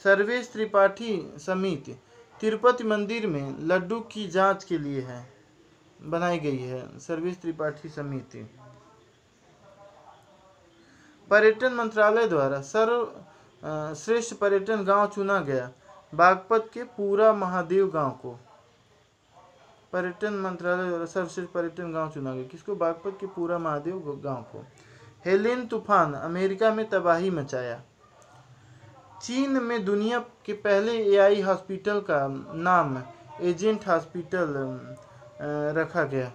Sarvesh Tripathi समिति तिरुपति मंदिर में लड्डू की जांच के लिए बनाई गई है। सर्वेश त्रिपाठी समिति। पर्यटन मंत्रालय द्वारा सर्वश्रेष्ठ पर्यटन गांव चुना गया बागपत के पूरा महादेव गांव को। पर्यटन मंत्रालय द्वारा सर्वश्रेष्ठ पर्यटन गांव चुना गया किसको? बागपत के पूरा महादेव गांव को। हेलेन तूफान अमेरिका में तबाही मचाया। चीन में दुनिया के पहले एआई हॉस्पिटल का नाम एजेंट हॉस्पिटल रखा गया।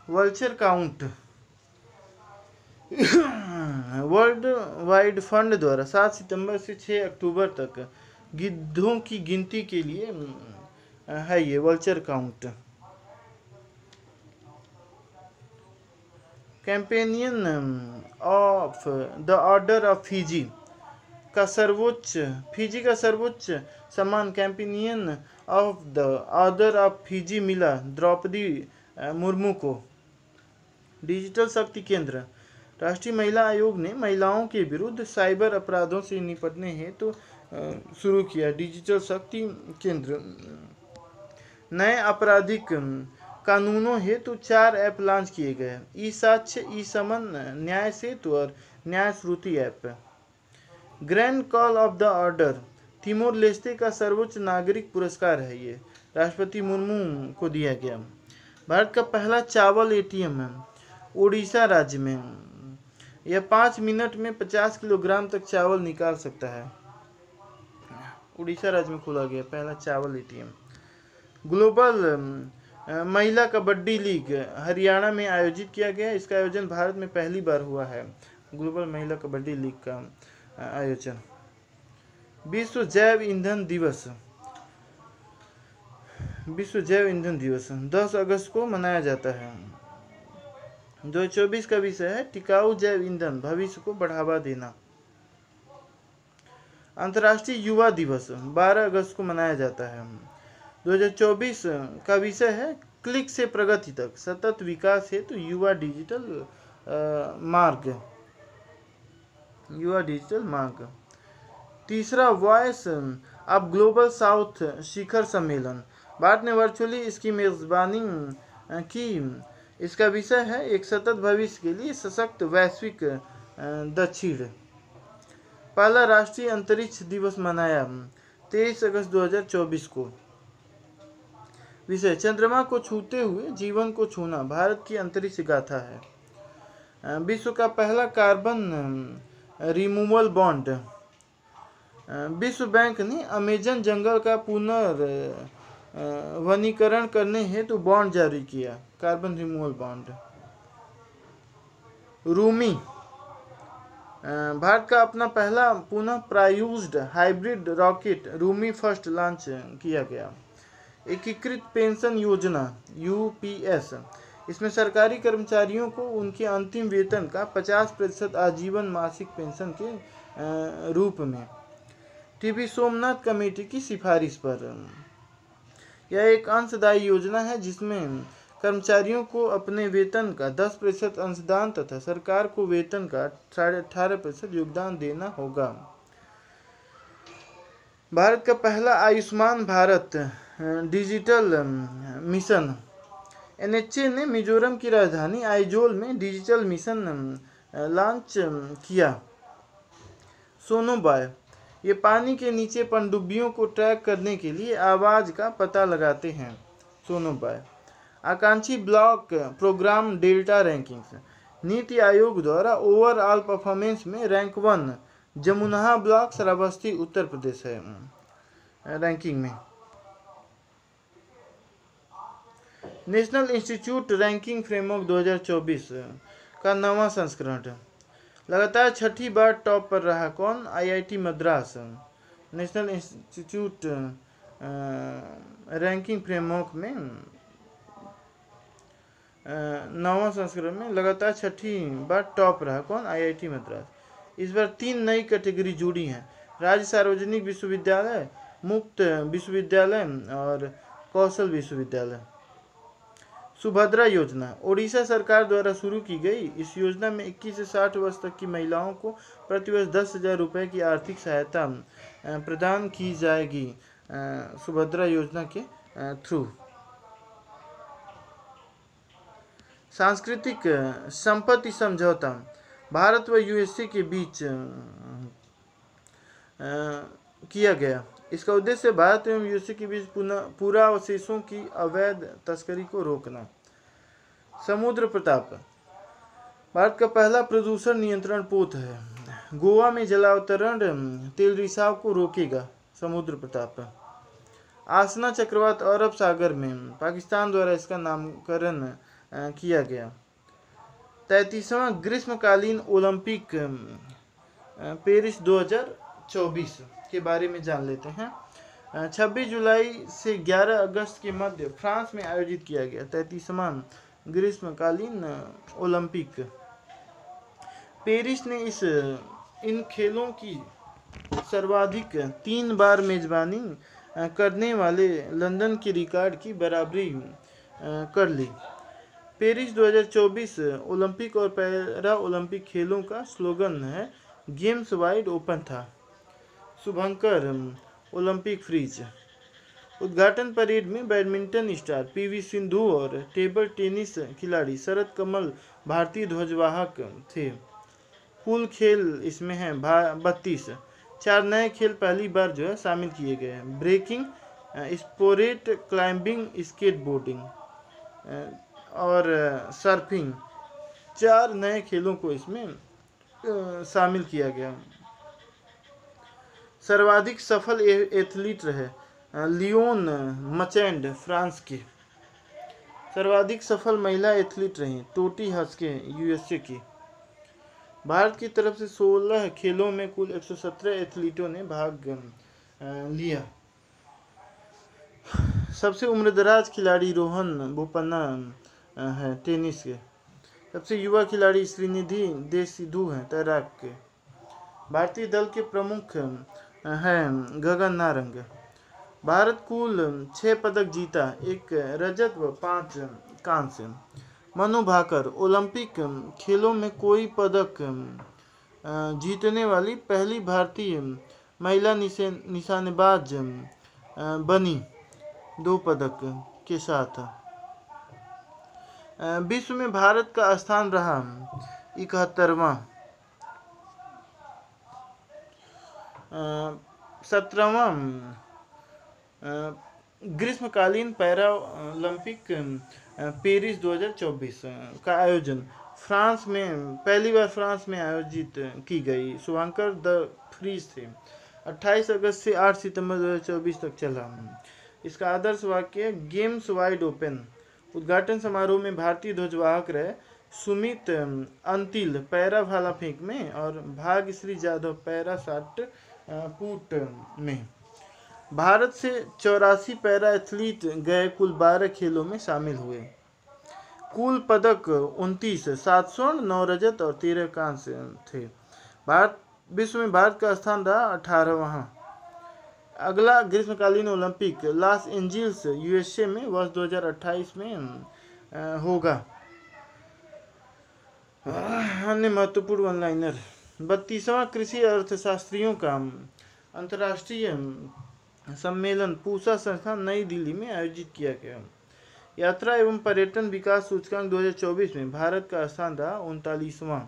Vulture count world wide fund द्वारा 7 सितंबर से 6 अक्टूबर तक गिद्धों की गिनती के लिए है ये vulture count. Companion of the order of Fiji का सर्वोच्च सम्मान companion of the order of Fiji मिला द्रौपदी मुर्मू को। डिजिटल शक्ति केंद्र राष्ट्रीय महिला आयोग ने महिलाओं के विरुद्ध साइबर अपराधों से निपटने हेतु शुरू किया डिजिटल शक्ति केंद्र। नए आपराधिक कानूनों हेतु 4 ऐप लॉन्च किए गए। ई साक्ष्य, ई समन, न्याय सेतु और Nyaya Shruti app. Grand collar of the order Timor Leste का सर्वोच्च नागरिक पुरस्कार है। ये राष्ट्रपति मुर्मू को दिया गया। भारत का पहला चावल एटीएम उड़ीसा राज्य में। यह 5 मिनट में 50 किलोग्राम तक चावल निकाल सकता है। उड़ीसा राज्य में खोला गया पहला चावल एटीएम। ग्लोबल महिला कबड्डी लीग हरियाणा में आयोजित किया गया। इसका आयोजन भारत में पहली बार हुआ है। ग्लोबल महिला कबड्डी लीग का आयोजन। विश्व जैव ईंधन दिवस 10 अगस्त को मनाया जाता है। 2024 का विषय है टिकाऊ जैव ईंधन भविष्य को बढ़ावा देना। अंतर्राष्ट्रीय युवा दिवस 12 अगस्त को मनाया जाता है। 2024 का विषय है क्लिक से प्रगति तक सतत विकास हेतु युवा डिजिटल मार्ग। युवा डिजिटल मांग। तीसरा, वॉइस अब ग्लोबल साउथ शिखर सम्मेलन। भारत ने वर्चुअली इसकी मेजबानी की। इसका विषय है एक सतत भविष्य के लिए सशक्त वैश्विक दक्षिण। पहला राष्ट्रीय अंतरिक्ष दिवस मनाया 23 अगस्त 2024 को। विषय, चंद्रमा को छूते हुए जीवन को छूना भारत की अंतरिक्ष गाथा है। विश्व का पहला कार्बन रिमूवल बॉन्ड। विश्व बैंक ने अमेजन जंगल का पुनर्वनीकरण करने हेतु बॉन्ड जारी किया, carbon removal bond. Rhumi, Bharat का अपना पहला पुनः प्रायोज्ड hybrid rocket Rhumi first launch किया गया। एकीकृत पेंशन योजना यूपीएस, इसमें सरकारी कर्मचारियों को उनके अंतिम वेतन का 50% आजीवन मासिक पेंशन के रूप में। टीबी सोमनाथ कमेटी की सिफारिश पर। यह एक अंशदायी योजना है जिसमें कर्मचारियों को अपने वेतन का 10% अंशदान तथा सरकार को वेतन का 18.5% योगदान देना होगा। भारत का पहला Ayushman Bharat digital mission. NHA ने मिजोरम की राजधानी आइजोल में डिजिटल मिशन लॉन्च किया। सोनोबाय, ये पानी के नीचे पनडुब्बियों को ट्रैक करने के लिए आवाज़ का पता लगाते हैं। सोनोबाय। आकांक्षी block programme delta rankings. NITI Aayog द्वारा ओवरऑल परफॉर्मेंस में रैंक 1 जमुना ब्लॉक श्रावस्ती उत्तर प्रदेश है रैंकिंग में। नेशनल इंस्टीट्यूट रैंकिंग फ्रेमवर्क 2024 का नवा संस्करण। लगातार छठी बार टॉप पर रहा कौन? IIT Madras. National institute ranking framework में नवा संस्करण में लगातार छठी बार टॉप रहा कौन? आईआईटी मद्रास। इस बार 3 नई कैटेगरी जुड़ी हैं, राज्य सार्वजनिक विश्वविद्यालय, मुक्त विश्वविद्यालय और कौशल विश्वविद्यालय। सुभद्रा योजना ओडिशा सरकार द्वारा शुरू की गई। इस योजना में 21 से 60 वर्ष तक की महिलाओं को प्रतिवर्ष 10,000 रुपये की आर्थिक सहायता प्रदान की जाएगी सुभद्रा योजना के थ्रू। सांस्कृतिक संपत्ति समझौता भारत व यूएसए के बीच किया गया। इसका उद्देश्य भारत एवं यूएसए के बीच पूरा अवशेषों की अवैध तस्करी को रोकना। समुद्र प्रताप भारत का पहला प्रदूषण नियंत्रण पोत है। गोवा में जलावतरण तेल रिसाव को रोकेगा। समुद्र प्रताप। आसना चक्रवात अरब सागर में, पाकिस्तान द्वारा इसका नामकरण किया गया। 33वां ग्रीष्मकालीन ओलंपिक पेरिस 2024 के बारे में जान लेते हैं। 26 जुलाई से 11 अगस्त के मध्य फ्रांस में आयोजित किया गया 33वां ग्रीष्मकालीन ओलंपिक। पेरिस ने इन खेलों की सर्वाधिक 3 बार मेजबानी करने वाले लंदन के रिकॉर्ड की बराबरी कर ली। पेरिस 2024 ओलंपिक और पैरा ओलंपिक खेलों का स्लोगन है गेम्स वाइड ओपन था। शुभंकर ओलंपिक फ्रीज। उद्घाटन परेड में बैडमिंटन स्टार पीवी सिंधु और टेबल टेनिस खिलाड़ी शरद कमल भारतीय ध्वजवाहक थे। कुल खेल इसमें हैं 32। 4 नए खेल पहली बार शामिल किए गए हैं। ब्रेकिंग, स्पोर्ट क्लाइंबिंग, स्केटबोर्डिंग और सर्फिंग। 4 नए खेलों को इसमें शामिल किया गया। सर्वाधिक सफल एथलीट रहे लियोन मचैंड फ्रांस के। सर्वाधिक सफल महिला एथलीट रही टोटी हस्के यूएसए की। भारत की तरफ से 16 खेलों में कुल 117 एथलीटों ने भाग लिया। सबसे उम्रदराज खिलाड़ी रोहन बोपन्ना है टेनिस के। सबसे युवा खिलाड़ी श्रीनिधि दे सिद्धू हैं तैराक के। भारतीय दल के प्रमुख हैं गगन नारंग। भारत कुल 6 पदक जीता, 1 रजत व 5 कांस्य। मनु भाकर ओलंपिक खेलों में कोई पदक जीतने वाली पहली भारतीय महिला निशानेबाज बनी 2 पदक के साथ। विश्व में भारत का स्थान रहा 71वां। 17वां ग्रीष्मकालीन पैरा ओलंपिक पेरिस 2024 का आयोजन फ्रांस में पहली बार फ्रांस में आयोजित की गई। शुभांकर द फ्रीज से 28 अगस्त से 8 सितंबर 2024 तक चला। इसका आदर्श वाक्य गेम्स वाइड ओपन। उद्घाटन समारोह में भारतीय ध्वजवाहक रहे सुमित अंतिल पैरा भाला फेंक में और Bhagyashree Jadhav para shot put में। भारत से 84 पैरा एथलीट गए कुल 12 खेलों में शामिल हुए। कुल पदक 29, 7 स्वर्ण, 9 रजत और 13 कांस्य थे। विश्व में भारत का स्थान रहा 18वां। अगला ग्रीष्मकालीन ओलंपिक लॉस एंजिल्स यूएसए में वर्ष 2028 में होगा। अन्य महत्वपूर्ण वन लाइनर। 32वां कृषि अर्थशास्त्रियों का अंतर्राष्ट्रीय सम्मेलन पूसा संस्थान नई दिल्ली में आयोजित किया गया। यात्रा एवं पर्यटन विकास सूचकांक 2024 में भारत का स्थान रहा 39वां।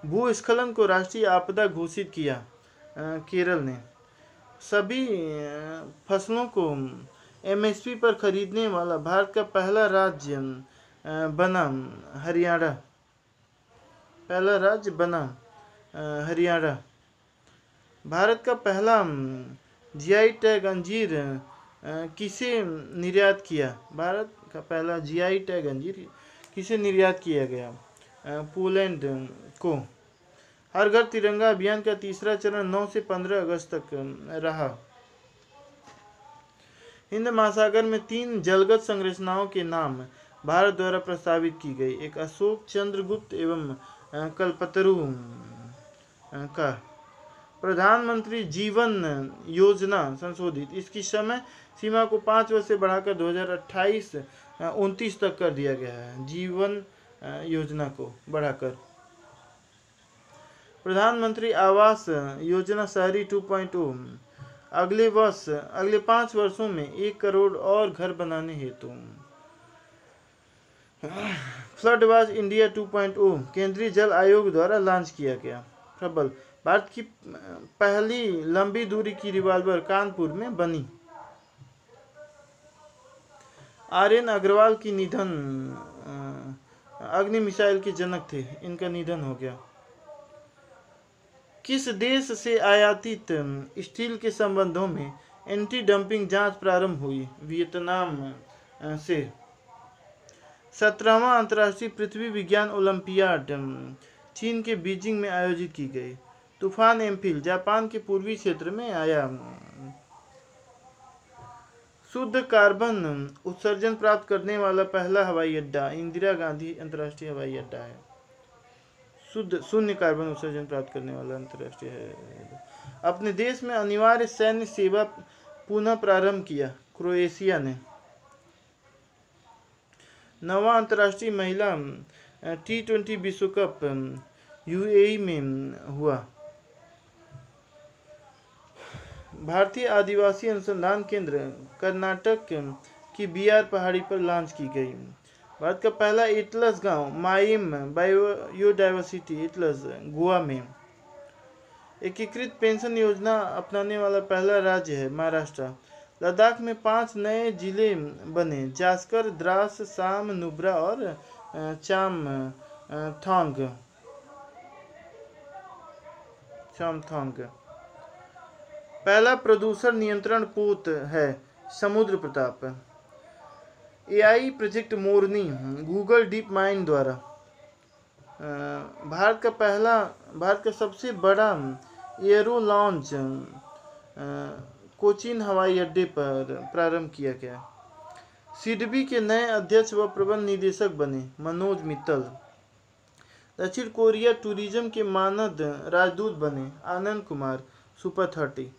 भूस्खलन को राष्ट्रीय आपदा घोषित किया केरल ने। सभी फसलों को एमएसपी पर खरीदने वाला भारत का पहला राज्य बना हरियाणा। भारत का पहला जीआई टैग अंजीर किसे निर्यात किया? भारत का पहला जीआई टैग अंजीर किसे निर्यात किया गया? पोलैंड को। हर घर तिरंगा अभियान का तीसरा चरण 9 से 15 अगस्त तक रहा। हिंद महासागर में 3 जलगत संरचनाओं के नाम भारत द्वारा प्रस्तावित की गई। एक अशोक, चंद्रगुप्त एवं कल्पतरु का। प्रधानमंत्री जीवन योजना संशोधित। इसकी समय सीमा को 5 वर्ष से बढ़ाकर 2028-29 तक कर दिया गया है। जीवन योजना को बढ़ाकर। प्रधानमंत्री आवास योजना शहरी 2.0 अगले 5 वर्षों में 1 करोड़ और घर बनाने हेतु। फ्लड वॉच इंडिया 2.0 केंद्रीय जल आयोग द्वारा लॉन्च किया गया। प्रबल। भारत की पहली लंबी दूरी की रिवॉल्वर कानपुर में बनी। आर्यन अग्रवाल की निधन। अग्नि मिसाइल के जनक थे, इनका निधन हो गया। किस देश से आयातित स्टील के संबंधों में एंटी डंपिंग जांच प्रारंभ हुई? वियतनाम से। 17वां अंतर्राष्ट्रीय पृथ्वी विज्ञान ओलंपियाड चीन के बीजिंग में आयोजित की गई। तूफान एम्फिल जापान के पूर्वी क्षेत्र में आया। शुद्ध कार्बन उत्सर्जन प्राप्त करने वाला पहला हवाई अड्डा इंदिरा गांधी अंतर्राष्ट्रीय हवाई अड्डा है। शून्य कार्बन उत्सर्जन प्राप्त करने वाला अंतर्राष्ट्रीय है। अपने देश में अनिवार्य सैन्य सेवा पुनः प्रारंभ किया क्रोएशिया ने। 9वां अंतर्राष्ट्रीय महिला T20 विश्व कप यूएई में हुआ। भारतीय आदिवासी अनुसंधान केंद्र कर्नाटक की बीआर पहाड़ी पर लॉन्च की गई। भारत का पहला एटलस गांव माइम बायोडायवर्सिटी एटलस गोवा में। एकीकृत पेंशन योजना अपनाने वाला पहला राज्य है महाराष्ट्र। लद्दाख में 5 नए जिले बने जास्कर, द्रास, साम, नुब्रा और चामथांग। पहला प्रदूषण नियंत्रण पोत है समुद्र प्रताप। एआई प्रोजेक्ट मोरनी गूगल डीप माइंड द्वारा। भारत का सबसे बड़ा एयरो लॉन्च कोचीन हवाई अड्डे पर प्रारंभ किया गया। सिडबी के नए अध्यक्ष व प्रबंध निदेशक बने मनोज मित्तल। दक्षिण कोरिया टूरिज्म के मानद राजदूत बने आनंद कुमार सुपर 30।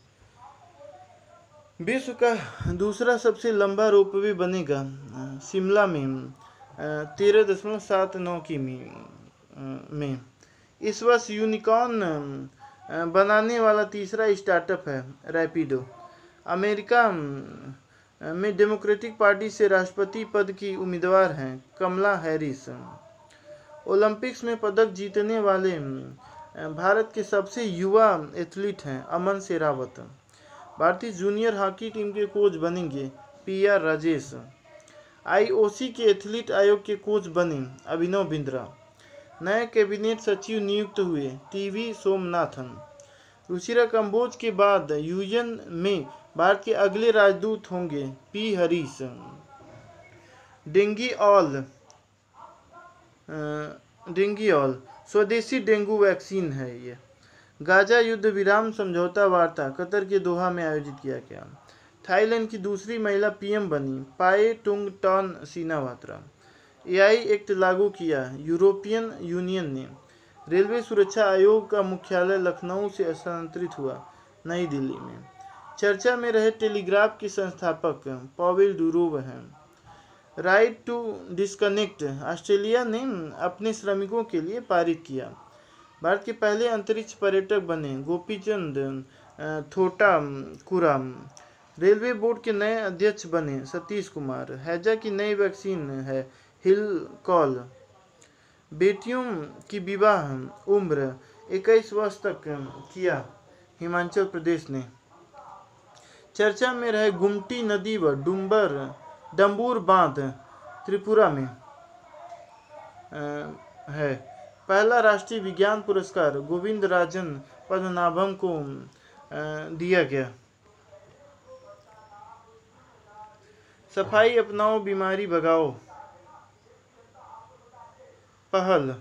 विश्व का दूसरा सबसे लंबा रोपवे बनेगा शिमला में 13.79 किमी में। इस वर्ष यूनिकॉर्न बनाने वाला तीसरा स्टार्टअप है रैपिडो। अमेरिका में डेमोक्रेटिक पार्टी से राष्ट्रपति पद की उम्मीदवार हैं कमला हैरिस। ओलंपिक्स में पदक जीतने वाले भारत के सबसे युवा एथलीट हैं अमन शेरावत। भारतीय जूनियर हॉकी टीम के कोच बनेंगे PR राजेश। IOC के एथलीट आयोग के कोच बने अभिनव बिंद्रा। नए कैबिनेट सचिव नियुक्त हुए TV सोमनाथन। रुचिरा कंबोज के बाद यूएन में भारत के अगले राजदूत होंगे P हरीश। डेंगी ऑल स्वदेशी डेंगू वैक्सीन है ये। गाजा युद्ध विराम समझौता वार्ता कतर के दोहा में आयोजित किया गया। थाईलैंड की दूसरी महिला PM बनी पाए टुंग टॉन सीनावात्रा। AI एक्ट लागू किया यूरोपियन यूनियन ने। रेलवे सुरक्षा आयोग का मुख्यालय लखनऊ से स्थानांतरित हुआ नई दिल्ली में। चर्चा में रहे टेलीग्राफ के संस्थापक पॉवेल डुरोव हैं। राइट टू डिस्कनेक्ट ऑस्ट्रेलिया ने अपने श्रमिकों के लिए पारित किया। भारत के पहले अंतरिक्ष पर्यटक बने गोपीचंद थोटाकुरा। रेलवे बोर्ड के नए अध्यक्ष बने सतीश कुमार। हैजा की नई वैक्सीन है हिलकॉल। बेटियों की विवाह उम्र 21 वर्ष तक किया हिमाचल प्रदेश ने। चर्चा में रहे गुमटी नदी व डंबूर बांध त्रिपुरा में है। पहला राष्ट्रीय विज्ञान पुरस्कार गोविंद राजन पद्मनाभम को दिया गया। सफाई अपनाओ बीमारी भगाओ पहल।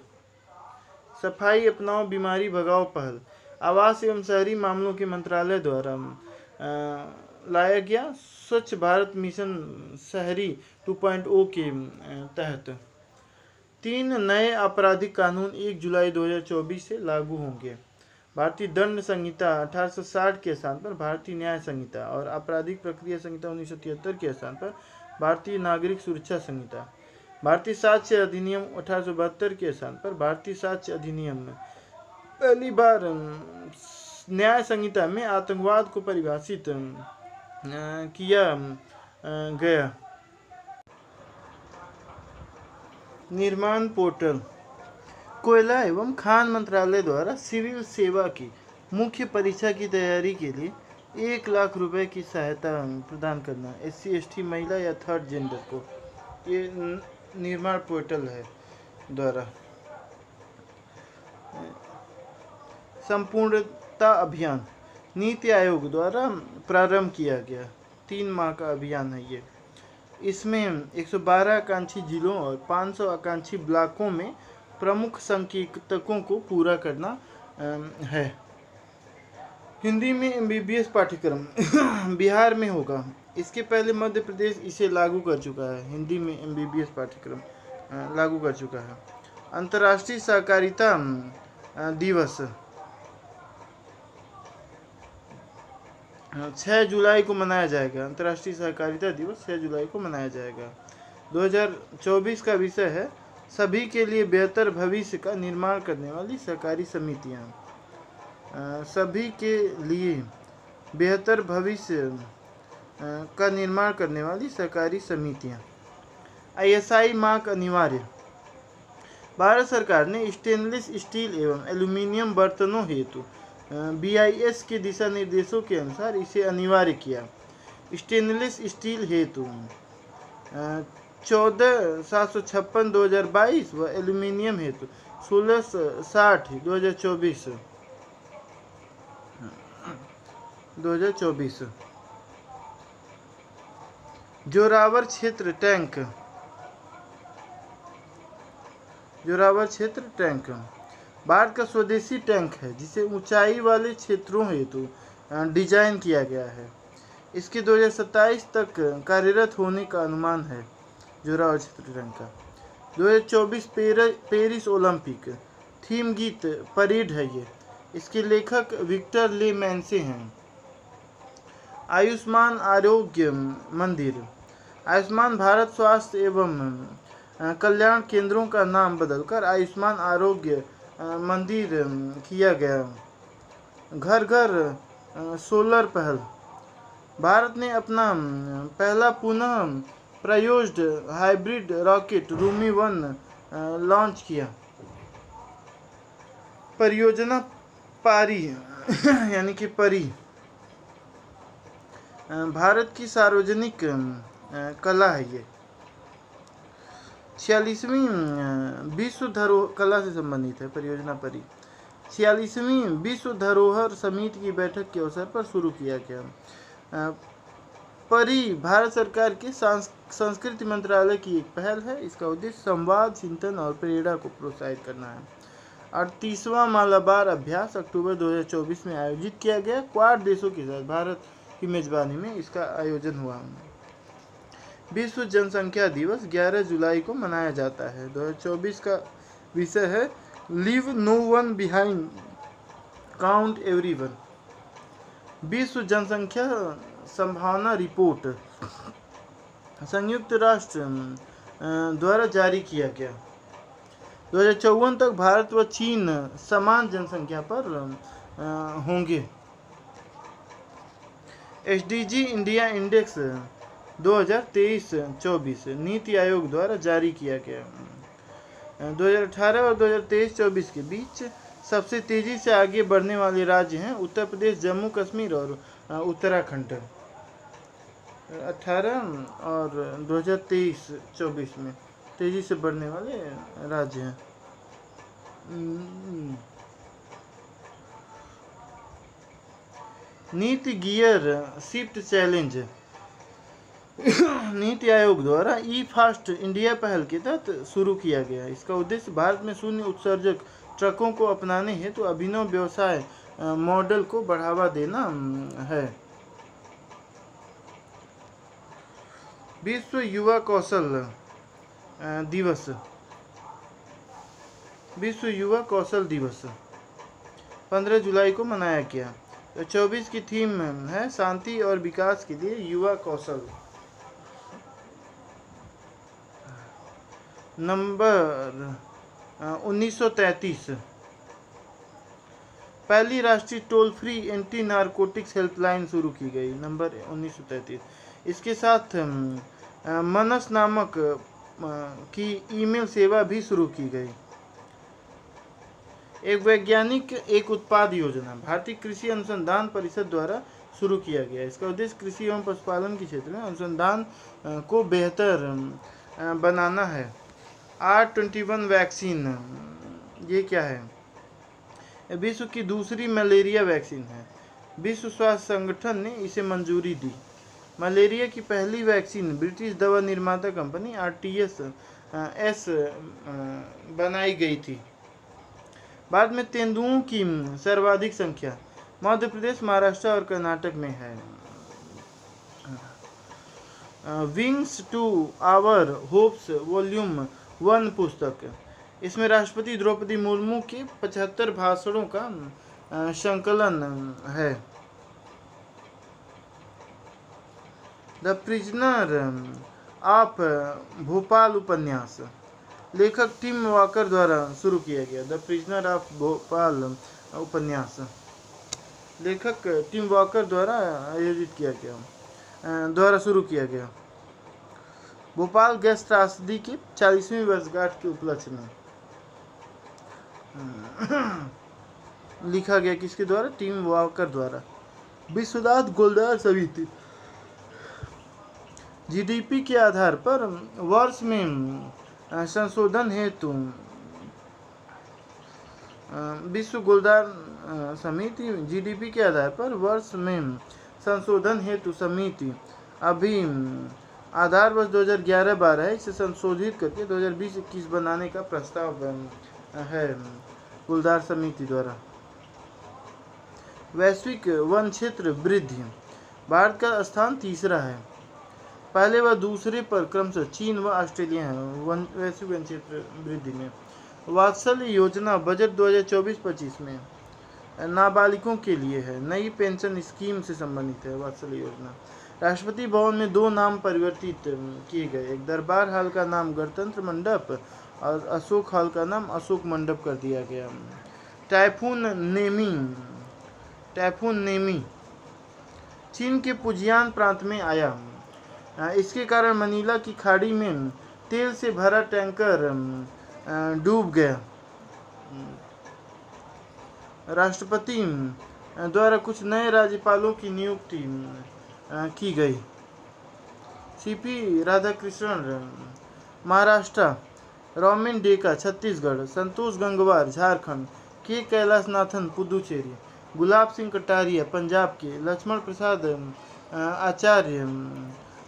सफाई अपनाओ बीमारी भगाओ पहल आवास एवं शहरी मामलों के मंत्रालय द्वारा लाया गया स्वच्छ भारत मिशन शहरी 2.0 के तहत 3 नए आपराधिक कानून 1 जुलाई 2024 से लागू होंगे। भारतीय दंड संहिता 1860 के स्थान पर भारतीय न्याय संहिता और आपराधिक प्रक्रिया संहिता 1973 के स्थान पर भारतीय नागरिक सुरक्षा संहिता। भारतीय साक्ष्य अधिनियम 1872 के स्थान पर भारतीय साक्ष्य अधिनियम में पहली बार न्याय संहिता में आतंकवाद को परिभाषित किया गया। निर्माण पोर्टल। कोयला एवं खान मंत्रालय द्वारा सिविल सेवा की मुख्य परीक्षा की तैयारी के लिए 1 लाख रुपए की सहायता प्रदान करना SC/ST महिला या थर्ड जेंडर को। ये निर्माण पोर्टल है द्वारा। संपूर्णता अभियान नीति आयोग द्वारा प्रारंभ किया गया 3 माह का अभियान है ये। इसमें 112 आकांक्षी जिलों और 500 आकांक्षी ब्लॉकों में प्रमुख संकेतकों को पूरा करना है। हिंदी में MBBS पाठ्यक्रम बिहार में होगा। इसके पहले मध्य प्रदेश इसे लागू कर चुका है। हिंदी में MBBS पाठ्यक्रम लागू कर चुका है। अंतर्राष्ट्रीय सहकारिता दिवस 6 जुलाई को मनाया जाएगा। अंतर्राष्ट्रीय सहकारिता दिवस 6 जुलाई को मनाया जाएगा। 2024 का विषय है सभी के लिए बेहतर भविष्य का निर्माण करने वाली सहकारी समितियां। सभी के लिए बेहतर भविष्य का निर्माण करने वाली सहकारी समितियां। ISI मार्क अनिवार्य। भारत सरकार ने स्टेनलेस स्टील एवं एल्यूमीनियम बर्तनों हेतु BIS के दिशा निर्देशों के अनुसार इसे अनिवार्य किया। स्टेनलेस स्टील हेतु 14/756/2022 व एल्यूमीनियम हेतु 16/2024। जोरावर क्षेत्र टैंक भारत का स्वदेशी टैंक है जिसे ऊंचाई वाले क्षेत्रों हेतु डिजाइन किया गया है। इसके 2027 तक कार्यरत होने का अनुमान है। जोरावर क्षेत्र टैंक का 2024 पेरिस ओलंपिक थीम गीत परेड है ये। इसके लेखक विक्टर ले मैंसे हैं। आयुष्मान आरोग्य मंदिर। आयुष्मान भारत स्वास्थ्य एवं कल्याण केंद्रों का नाम बदलकर आयुष्मान आरोग्य मंदिर किया गया। घर घर सोलर पहल। भारत ने अपना पहला पुनः प्रयोज्ड हाइब्रिड रॉकेट रूमी 1 लॉन्च किया। परियोजना पारी यानी कि परी भारत की सार्वजनिक कला है। ये 46वीं विश्व धरोहर कला से संबंधित है परियोजना परी। 46वीं विश्व धरोहर समिति की बैठक के अवसर पर शुरू किया गया। परी भारत सरकार के संस्कृति मंत्रालय की एक पहल है। इसका उद्देश्य संवाद, चिंतन और प्रेरणा को प्रोत्साहित करना है। 38वां मालाबार अभ्यास अक्टूबर 2024 में आयोजित किया गया। क्वाड देशों के साथ भारत की मेजबानी में इसका आयोजन हुआ। विश्व जनसंख्या दिवस 11 जुलाई को मनाया जाता है। 2024 का विषय है leave no one behind, count everyone. विश्व जनसंख्या संभावना रिपोर्ट संयुक्त राष्ट्र द्वारा जारी किया गया। 2054 तक भारत व चीन समान जनसंख्या पर होंगे। SDG India index 2023-24 NITI Aayog द्वारा जारी किया गया। 2018 और 2023-24 के बीच सबसे तेजी से आगे बढ़ने वाले राज्य हैं उत्तर प्रदेश, जम्मू कश्मीर और उत्तराखंड। 18 और 2023-24 में तेजी से बढ़ने वाले राज्य हैं। नीति gear shift challenge NITI Aayog द्वारा ई फास्ट इंडिया पहल के तहत शुरू किया गया। इसका उद्देश्य भारत में शून्य उत्सर्जक ट्रकों को अपनाने हेतु अभिनव व्यवसाय मॉडल को बढ़ावा देना है। विश्व युवा कौशल दिवस। विश्व युवा कौशल दिवस 15 जुलाई को मनाया गया। 24 की थीम है शांति और विकास के लिए युवा कौशल। नंबर 1933 पहली राष्ट्रीय toll free anti narcotics helpline शुरू की गई। नंबर 1933। इसके साथ मनस नामक की ईमेल सेवा भी शुरू की गई। एक वैज्ञानिक एक उत्पाद योजना भारतीय कृषि अनुसंधान परिषद द्वारा शुरू किया गया। इसका उद्देश्य कृषि एवं पशुपालन के क्षेत्र में अनुसंधान को बेहतर बनाना है। R21 वैक्सीन ये क्या है? विश्व की दूसरी मलेरिया वैक्सीन है। विश्व स्वास्थ्य संगठन ने इसे मंजूरी दी। मलेरिया की पहली वैक्सीन ब्रिटिश दवा निर्माता कंपनी RTS बनाई गई थी। भारत में तेंदुओं की सर्वाधिक संख्या मध्य प्रदेश, महाराष्ट्र और कर्नाटक में है। Wings to our hopes volume 1 पुस्तक। इसमें राष्ट्रपति द्रौपदी मुर्मू के 75 भाषणों का संकलन है। द प्रिजनर ऑफ भोपाल उपन्यास लेखक टिम वॉकर द्वारा शुरू किया गया। द प्रिजनर ऑफ भोपाल उपन्यास लेखक टिम वॉकर द्वारा आयोजित किया गया द्वारा शुरू किया गया। भोपाल गैस त्रासदी की 40वीं वर्षगांठ के उपलक्ष्य में लिखा गया। किसके द्वारा? टिम वॉकर द्वारा। विश्वनाथ गोलदार समिति जीडीपी के आधार पर वर्ष में संशोधन हेतु विश्व गोलदार समिति जीडीपी के आधार पर वर्ष में संशोधन हेतु समिति अभी आधार वर्ष 2011-12 है। इसे संशोधित करके 2020-21 बनाने का प्रस्ताव है गोलदार समिति द्वारा। वैश्विक वन क्षेत्र वृद्धि भारत का स्थान तीसरा है। पहले व दूसरे पर क्रमशः चीन व ऑस्ट्रेलिया है वैश्विक वन क्षेत्र वृद्धि में। वात्सल्य योजना बजट 2024-25 में नाबालिगों के लिए है। नई पेंशन स्कीम से संबंधित है वात्सल्य योजना। राष्ट्रपति भवन में 2 नाम परिवर्तित किए गए। एक दरबार हाल का नाम गणतंत्र मंडप और अशोक हॉल का नाम अशोक मंडप कर दिया गया। टाइफून नेमी चीन के फुजियान प्रांत में आया। इसके कारण मनीला की खाड़ी में तेल से भरा टैंकर डूब गया। राष्ट्रपति द्वारा कुछ नए राज्यपालों की नियुक्ति की गई। सीपी राधाकृष्णन महाराष्ट्र, रोमिन डेका छत्तीसगढ़, संतोष गंगवार झारखंड, के कैलाशनाथन पुदुचेरी, गुलाब सिंह कटारिया पंजाब के, लक्ष्मण प्रसाद आचार्य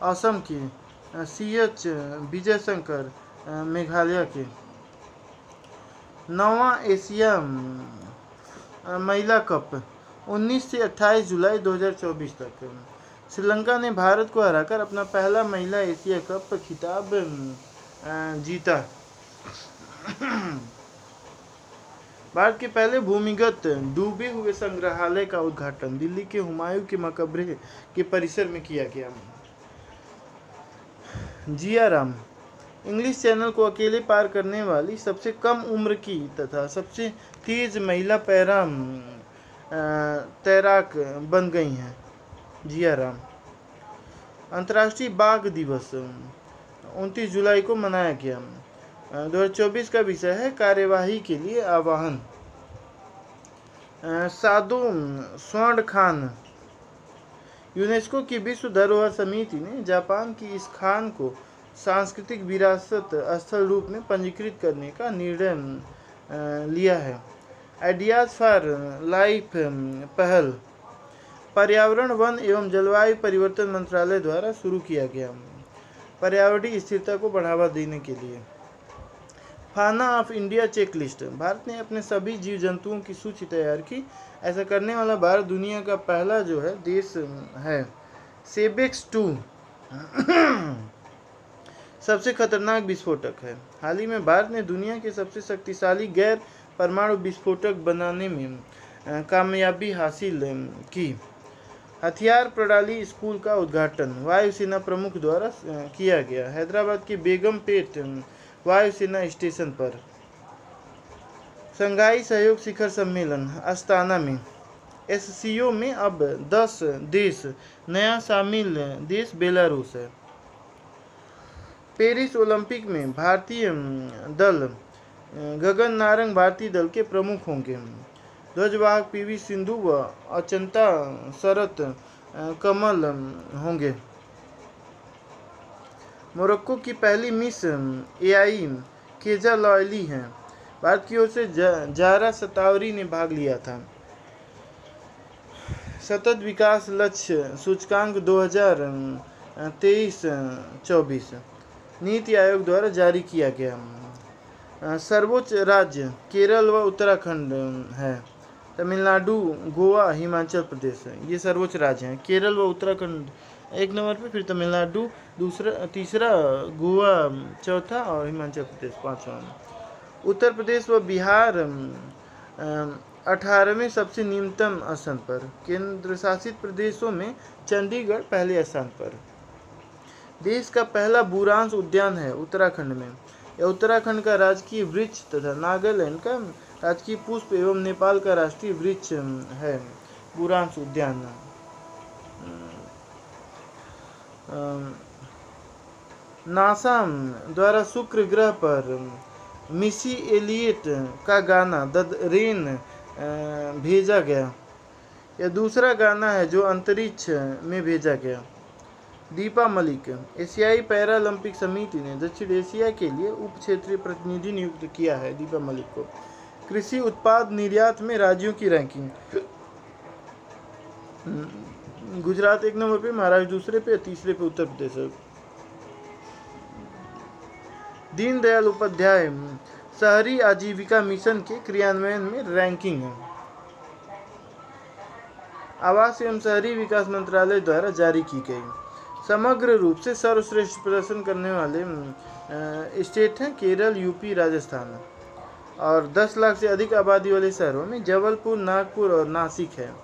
असम के, CH विजय शंकर मेघालय के। 9वां एशिया महिला कप 19 से 28 जुलाई 2024 तक। श्रीलंका ने भारत को हराकर अपना पहला महिला एशिया कप खिताब जीता। भारत के पहले भूमिगत डूबे हुए संग्रहालय का उद्घाटन दिल्ली के हुमायूं के मकबरे के परिसर में किया गया। जिया राम इंग्लिश चैनल को अकेले पार करने वाली सबसे कम उम्र की तथा सबसे तेज महिला पैरा तैराक बन गई हैं। जिया राम। अंतर्राष्ट्रीय बाघ दिवस 29 जुलाई को मनाया गया। 2024 का विषय है कार्यवाही के लिए आह्वान। सादो स्वर्ण खान। यूनेस्को की विश्व धरोहर समिति ने जापान की इस खान को सांस्कृतिक विरासत स्थल रूप में पंजीकृत करने का निर्णय लिया है। आइडियाज फॉर लाइफ पहल पर्यावरण, वन एवं जलवायु परिवर्तन मंत्रालय द्वारा शुरू किया गया पर्यावरणीय स्थिरता को बढ़ावा देने के लिए। फाना ऑफ इंडिया चेकलिस्ट। भारत ने अपने सभी जीव जंतुओं की सूची तैयार की। ऐसा करने वाला भारत दुनिया का पहला देश है। सेबेक्स 2 सबसे खतरनाक विस्फोटक है। हाल ही में भारत ने दुनिया के सबसे शक्तिशाली गैर परमाणु विस्फोटक बनाने में कामयाबी हासिल की। हथियार प्रणाली स्कूल का उद्घाटन वायुसेना प्रमुख द्वारा किया गया। हैदराबाद के बेगमपेट वायुसेना स्टेशन पर। शंघाई सहयोग शिखर सम्मेलन अस्ताना में। SCO में अब 10 देश, नया शामिल देश बेलारूस है। पेरिस ओलंपिक में भारतीय दल गगन नारंग भारतीय दल के प्रमुख होंगे। ध्वजवाहक PV सिंधु व अचंता शरत कमल होंगे। मोरक्को की पहली मिस AI केजा लॉयली हैं। भारत की ओर से जारा सतावरी ने भाग लिया था। सतत विकास लक्ष्य सूचकांक 2023-24 नीति आयोग द्वारा जारी किया गया। सर्वोच्च राज्य केरल व उत्तराखंड है। तमिलनाडु, गोवा, हिमाचल प्रदेश ये सर्वोच्च राज्य हैं। केरल व उत्तराखंड 1 नंबर पे, फिर तमिलनाडु तीसरा, गोवा चौथा और हिमाचल प्रदेश 5वां। उत्तर प्रदेश व बिहार 18वें सबसे निम्नतम स्थान पर। केंद्र शासित प्रदेशों में चंडीगढ़ पहले स्थान पर। देश का पहला बुरांश उद्यान है उत्तराखंड में। यह उत्तराखंड का राजकीय वृक्ष तथा नागालैंड का राजकीय पुष्प एवं नेपाल का राष्ट्रीय वृक्ष है। बुरांश उद्यान। नासा द्वारा शुक्र ग्रह पर मिसी एलियट का गाना द रेन भेजा गया। यह दूसरा गाना है जो अंतरिक्ष में भेजा गया। दीपा मलिक। एशियाई पैरालंपिक समिति ने दक्षिण एशिया के लिए उप क्षेत्रीय प्रतिनिधि नियुक्त किया है दीपा मलिक को। कृषि उत्पाद निर्यात में राज्यों की रैंकिंग। गुजरात 1 नंबर पे, महाराष्ट्र दूसरे पे, तीसरे पे उत्तर प्रदेश है। दीनदयाल उपाध्याय शहरी आजीविका मिशन के क्रियान्वयन में रैंकिंग है। आवास एवं शहरी विकास मंत्रालय द्वारा जारी की गई। समग्र रूप से सर्वश्रेष्ठ प्रदर्शन करने वाले स्टेट हैं केरल, यूपी, राजस्थान। और 10 लाख से अधिक आबादी वाले शहरों में जबलपुर, नागपुर और नासिक है।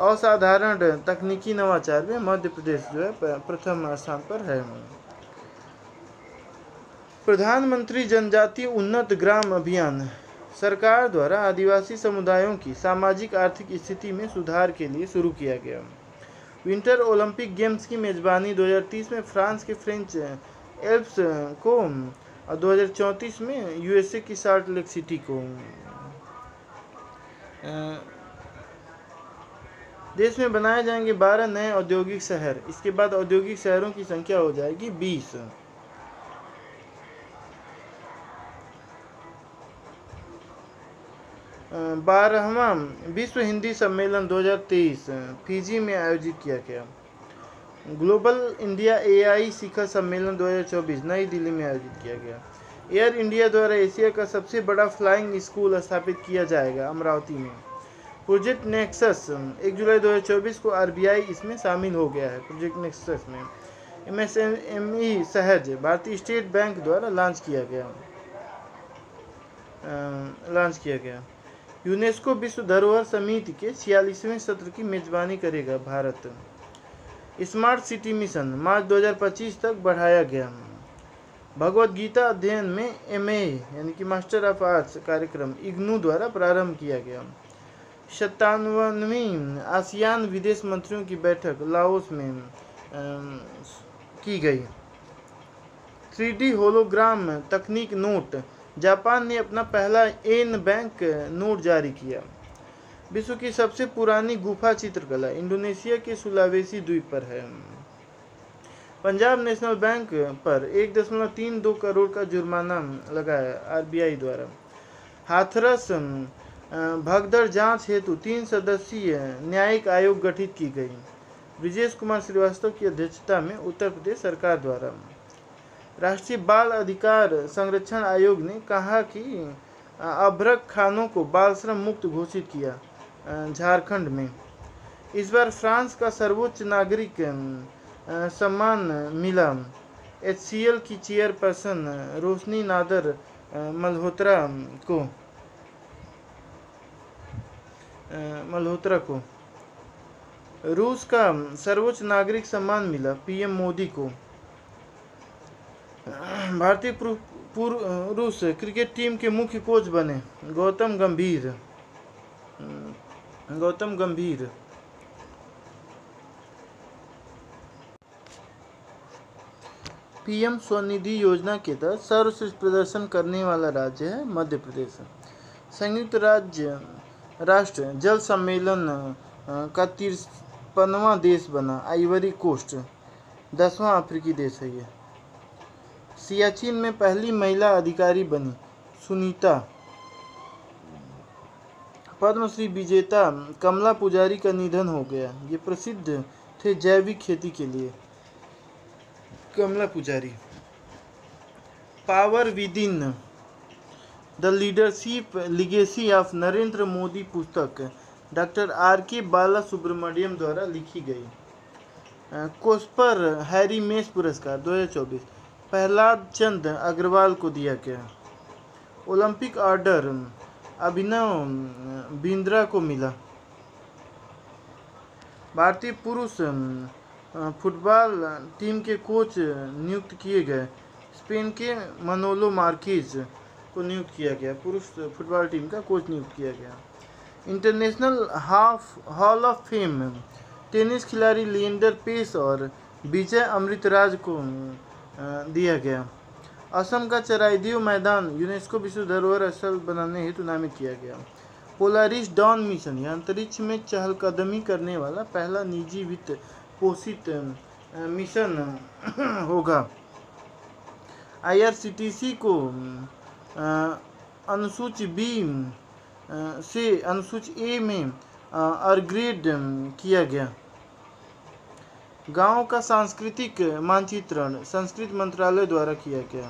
असाधारण तकनीकी नवाचार में मध्य प्रदेश प्रथम स्थान पर है। प्रधानमंत्री जनजातीय उन्नत ग्राम अभियान सरकार द्वारा आदिवासी समुदायों की सामाजिक आर्थिक स्थिति में सुधार के लिए शुरू किया गया। विंटर ओलंपिक गेम्स की मेजबानी 2030 में फ्रांस के फ्रेंच एल्प्स को और 2034 में यूएसए की सॉल्ट लेक सिटी को। देश में बनाए जाएंगे 12 नए औद्योगिक शहर। इसके बाद औद्योगिक शहरों की संख्या हो जाएगी 20। 12वां विश्व हिंदी सम्मेलन 2023 फिजी में आयोजित किया गया। ग्लोबल इंडिया एआई शिखर सम्मेलन 2024 नई दिल्ली में आयोजित किया गया। एयर इंडिया द्वारा एशिया का सबसे बड़ा फ्लाइंग स्कूल स्थापित किया जाएगा अमरावती में। प्रोजेक्ट नेक्सस 1 जुलाई 2024 को आरबीआई इसमें शामिल हो गया है। प्रोजेक्ट नेक्सस में एमएसएमई सहज भारतीय स्टेट बैंक द्वारा लॉन्च किया गया। यूनेस्को विश्व धरोहर समिति के 46वें सत्र की मेजबानी करेगा भारत। स्मार्ट सिटी मिशन मार्च 2025 तक बढ़ाया गया। भगवत गीता अध्ययन में एमए यानी कि मास्टर ऑफ आर्ट्स कार्यक्रम इग्नू द्वारा प्रारंभ किया गया। 57वीं आसियान विदेश मंत्रियों की बैठक लाओस में की गई। 3D होलोग्राम तकनीक नोट जापान ने अपना पहला एन बैंक नोट जारी किया। विश्व की सबसे पुरानी गुफा चित्रकला इंडोनेशिया के सुलावेसी द्वीप पर है। पंजाब नेशनल बैंक पर 1.32 करोड़ का जुर्माना लगाया आरबीआई द्वारा। हाथरस भगदड़ जांच हेतु 3 सदस्यीय न्यायिक आयोग गठित की गई। ब्रिजेश कुमार श्रीवास्तव की अध्यक्षता में उत्तर प्रदेश सरकार द्वारा। राष्ट्रीय बाल अधिकार संरक्षण आयोग ने कहा कि अभ्रक खानों को बाल श्रम मुक्त घोषित किया। झारखंड में इस बार फ्रांस का सर्वोच्च नागरिक सम्मान मिला एचसीएल की चेयरपर्सन रोशनी नादर मल्होत्रा को। रूस का सर्वोच्च नागरिक सम्मान मिला पीएम मोदी को। भारतीय पुरुष क्रिकेट टीम के मुख्य कोच बने गौतम गंभीर। पीएम स्वनिधि योजना के तहत सर्वश्रेष्ठ प्रदर्शन करने वाला राज्य है मध्य प्रदेश। संयुक्त राष्ट्र जल सम्मेलन का 53वां देश बना आइवरी कोस्ट। 10वां अफ्रीकी देश है ये। सियाचिन में पहली महिला अधिकारी बनी सुनीता। पद्मश्री विजेता कमला पुजारी का निधन हो गया। ये प्रसिद्ध थे जैविक खेती के लिए। कमला पुजारी। Power with in the leadership legacy of Narendra Modi पुस्तक डॉक्टर आर.के. बाला सुब्रमण्यम द्वारा लिखी गई। कोस्पर हैरी मेस पुरस्कार 2024 प्रहलाद चंद अग्रवाल को दिया गया। ओलंपिक ऑर्डर अभिनव बिंद्रा को मिला। भारतीय पुरुष फुटबॉल टीम के कोच नियुक्त किए गए। स्पेन के मनोलो मार्केज को नियुक्त किया गया। पुरुष फुटबॉल टीम का कोच नियुक्त किया गया। International hall of fame tennis खिलाड़ी लिएंडर पेस और विजय अमृतराज को दिया गया। असम का चराइदेव मैदान यूनेस्को विश्व धरोहर स्थल बनाने हेतु नामित किया गया। पोलारिस डॉन मिशन यह अंतरिक्ष में चहलकदमी करने वाला पहला निजी वित्त पोषित मिशन होगा। आईआरसीटीसी को अनुसूची बी से अनुसूची ए में अपग्रेड किया गया। गांव का सांस्कृतिक मानचित्रण संस्कृति मंत्रालय द्वारा किया गया।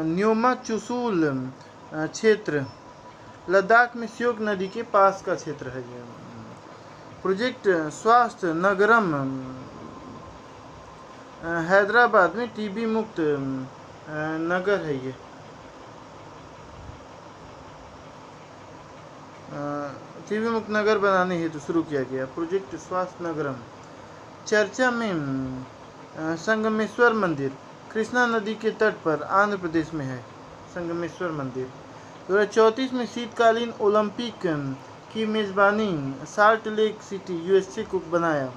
न्योमा चुशुल क्षेत्र लद्दाख में श्योक नदी के पास का क्षेत्र है। ये प्रोजेक्ट स्वास्थ्य नगरम हैदराबाद में टीबी मुक्त नगर है। ये टीबी मुक्त नगर बनाने हेतु शुरू किया गया प्रोजेक्ट स्वास्थ्य नगरम। चर्चा में संगमेश्वर मंदिर कृष्णा नदी के तट पर आंध्र प्रदेश में है। संगमेश्वर मंदिर 2034 में शीतकालीन ओलंपिक की मेजबानी साल्ट लेक सिटी यूएसए को बनाया।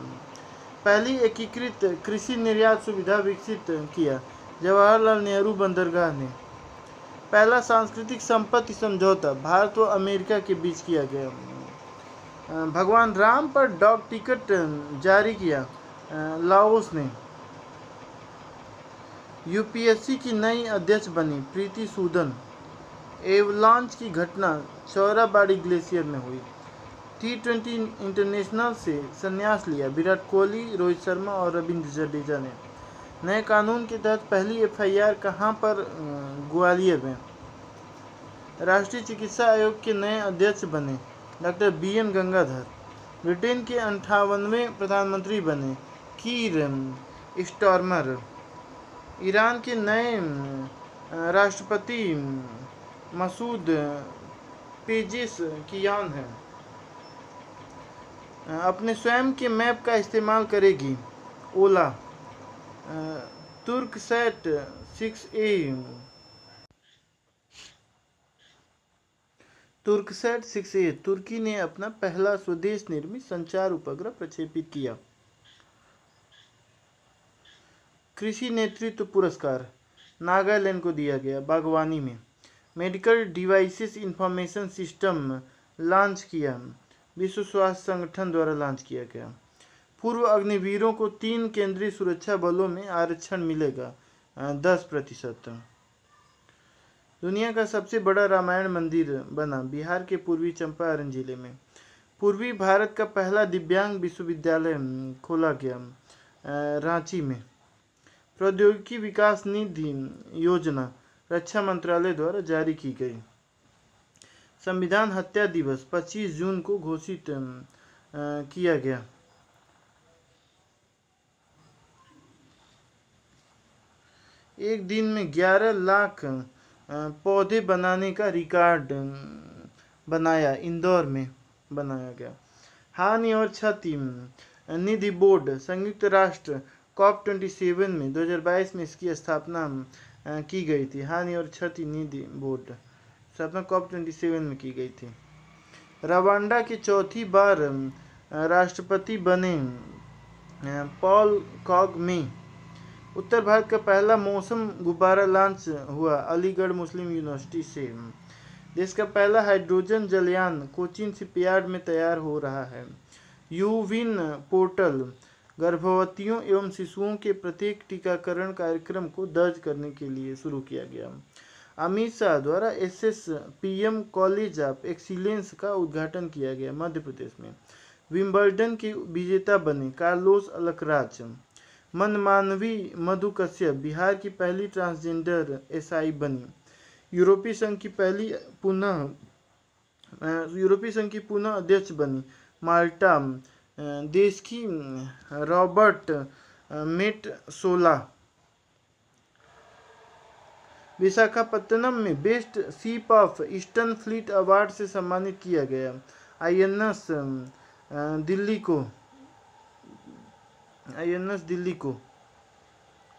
पहली एकीकृत कृषि निर्यात सुविधा विकसित किया जवाहरलाल नेहरू बंदरगाह ने। पहला सांस्कृतिक संपत्ति समझौता भारत व अमेरिका के बीच किया गया। भगवान राम पर डाक टिकट जारी किया लाओस ने। यूपीएससी की नई अध्यक्ष बनी प्रीति सूदन। एवलांच की घटना चौराबाड़ी ग्लेशियर में हुई। T20 इंटरनेशनल से संन्यास लिया विराट कोहली, रोहित शर्मा और रविंद्र जडेजा ने। नए कानून के तहत पहली एफआईआर कहां पर? ग्वालियर में। राष्ट्रीय चिकित्सा आयोग के नए अध्यक्ष बने डॉक्टर BN गंगाधर। ब्रिटेन के 58वें प्रधानमंत्री बने कीर स्टारमर। ईरान के नए राष्ट्रपति मसूद पेजेशकियान हैं। अपने स्वयं के मैप का इस्तेमाल करेगी ओला। तुर्कसैट 6A तुर्की ने अपना पहला स्वदेश निर्मित संचार उपग्रह प्रक्षेपित किया। कृषि नेतृत्व पुरस्कार नागालैंड को दिया गया बागवानी में। Medical devices information system launch किया विश्व स्वास्थ्य संगठन द्वारा लॉन्च किया गया। पूर्व अग्निवीरों को 3 केंद्रीय सुरक्षा बलों में आरक्षण मिलेगा 10%। दुनिया का सबसे बड़ा रामायण मंदिर बना बिहार के पूर्वी चंपारण जिले में। पूर्वी भारत का पहला दिव्यांग विश्वविद्यालय खोला गया रांची में। प्रौद्योगिकी विकास निधि योजना रक्षा मंत्रालय द्वारा जारी की गई। संविधान हत्या दिवस 25 जून को घोषित किया गया। एक दिन में 11 लाख पौधे बनाने का रिकॉर्ड बनाया इंदौर में बनाया गया। हानि और क्षति निधि बोर्ड संयुक्त राष्ट्र COP27 में 2022 में इसकी स्थापना की गई थी। हानि और क्षति निधि बोर्ड स्थापना COP27 में की गई थी। रवांडा की चौथी बार राष्ट्रपति बने पॉल कॉगमे। उत्तर भारत का पहला मौसम गुब्बारा लॉन्च हुआ अलीगढ़ मुस्लिम यूनिवर्सिटी से। देश का पहला हाइड्रोजन जलयान कोचीन शिपयार्ड में तैयार हो रहा है। यूविन पोर्टल गर्भवतियों एवं शिशुओं के प्रत्येक टीकाकरण कार्यक्रम को दर्ज करने के लिए शुरू किया गया। अमित शाह द्वारा SSPM कॉलेज ऑफ एक्सीलेंस का उद्घाटन किया गया मध्य प्रदेश में। विंबलडन के विजेता बने कार्लोस अल्कराज। मनमानवी मधु कश्यप बिहार की पहली ट्रांसजेंडर SI बनी। यूरोपीय संघ की पुनः अध्यक्ष बनी माल्टा देश की रॉबर्ट मेटसोला। विशाखापत्तनम में best ship of eastern fleet award से सम्मानित किया गया INS दिल्ली को।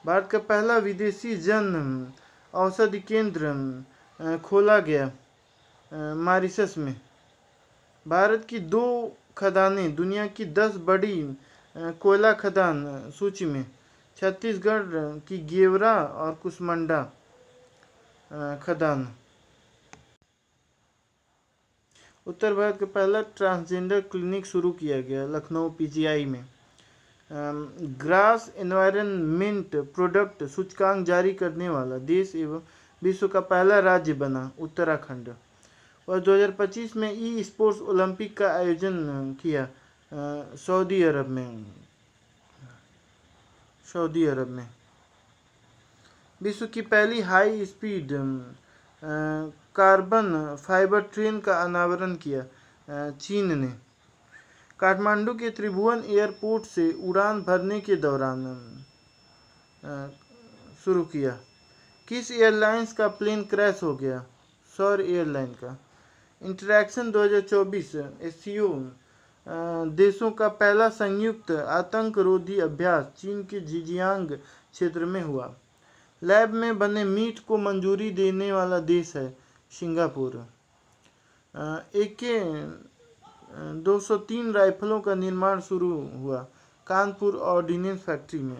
भारत का पहला विदेशी जन औषधि केंद्र खोला गया मॉरिशस में। भारत की 2 खदानें दुनिया की 10 बड़ी कोयला खदान सूची में। छत्तीसगढ़ की गेवरा और कुसमुंडा खदान। उत्तर भारत का पहला ट्रांसजेंडर क्लिनिक शुरू किया गया लखनऊ PGI में। ग्रास एनवायरनमेंट प्रोडक्ट सूचकांक जारी करने वाला देश एवं विश्व का पहला राज्य बना उत्तराखंड। और 2025 में E-स्पोर्ट्स ओलंपिक का आयोजन किया सऊदी अरब में। विश्व की पहली high speed carbon fibre train का अनावरण किया चीन ने। काठमांडू के त्रिभुवन एयरपोर्ट से उड़ान भरने के दौरान शुरू किया। किस एयरलाइंस का प्लेन क्रैश हो गया? सौर एयरलाइन का। इंटरैक्शन 2024 SCO देशों का पहला संयुक्त आतंकरोधी अभ्यास चीन के जिजियांग क्षेत्र में हुआ। लैब में बने मीट को मंजूरी देने वाला देश है सिंगापुर। AK-203 राइफलों का निर्माण शुरू हुआ कानपुर ऑर्डिनेंस फैक्ट्री में।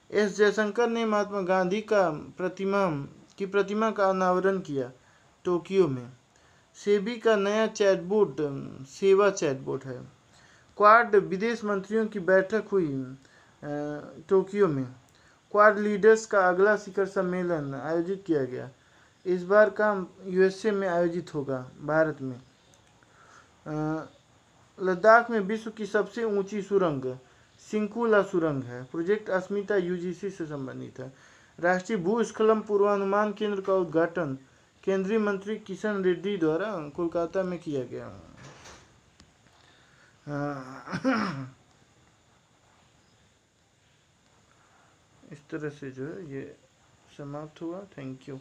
एस जयशंकर ने महात्मा गांधी की प्रतिमा का अनावरण किया टोक्यो में। सेबी का नया चैटबोट सेवा चैटबोट है। क्वाड विदेश मंत्रियों की बैठक हुई टोक्यो में। क्वाड लीडर्स का अगला शिखर सम्मेलन आयोजित किया गया। इस बार का यूएसए में आयोजित होगा, भारत में। लद्दाख में विश्व की सबसे ऊंची सुरंग सिंकुला सुरंग है। प्रोजेक्ट अस्मिता यूजीसी से संबंधित है। राष्ट्रीय भूस्खलन पूर्वानुमान केंद्र का उद्घाटन केंद्रीय मंत्री किशन रेड्डी द्वारा कोलकाता में किया गया। इस तरह से जो है ये समाप्त हुआ। Thank you.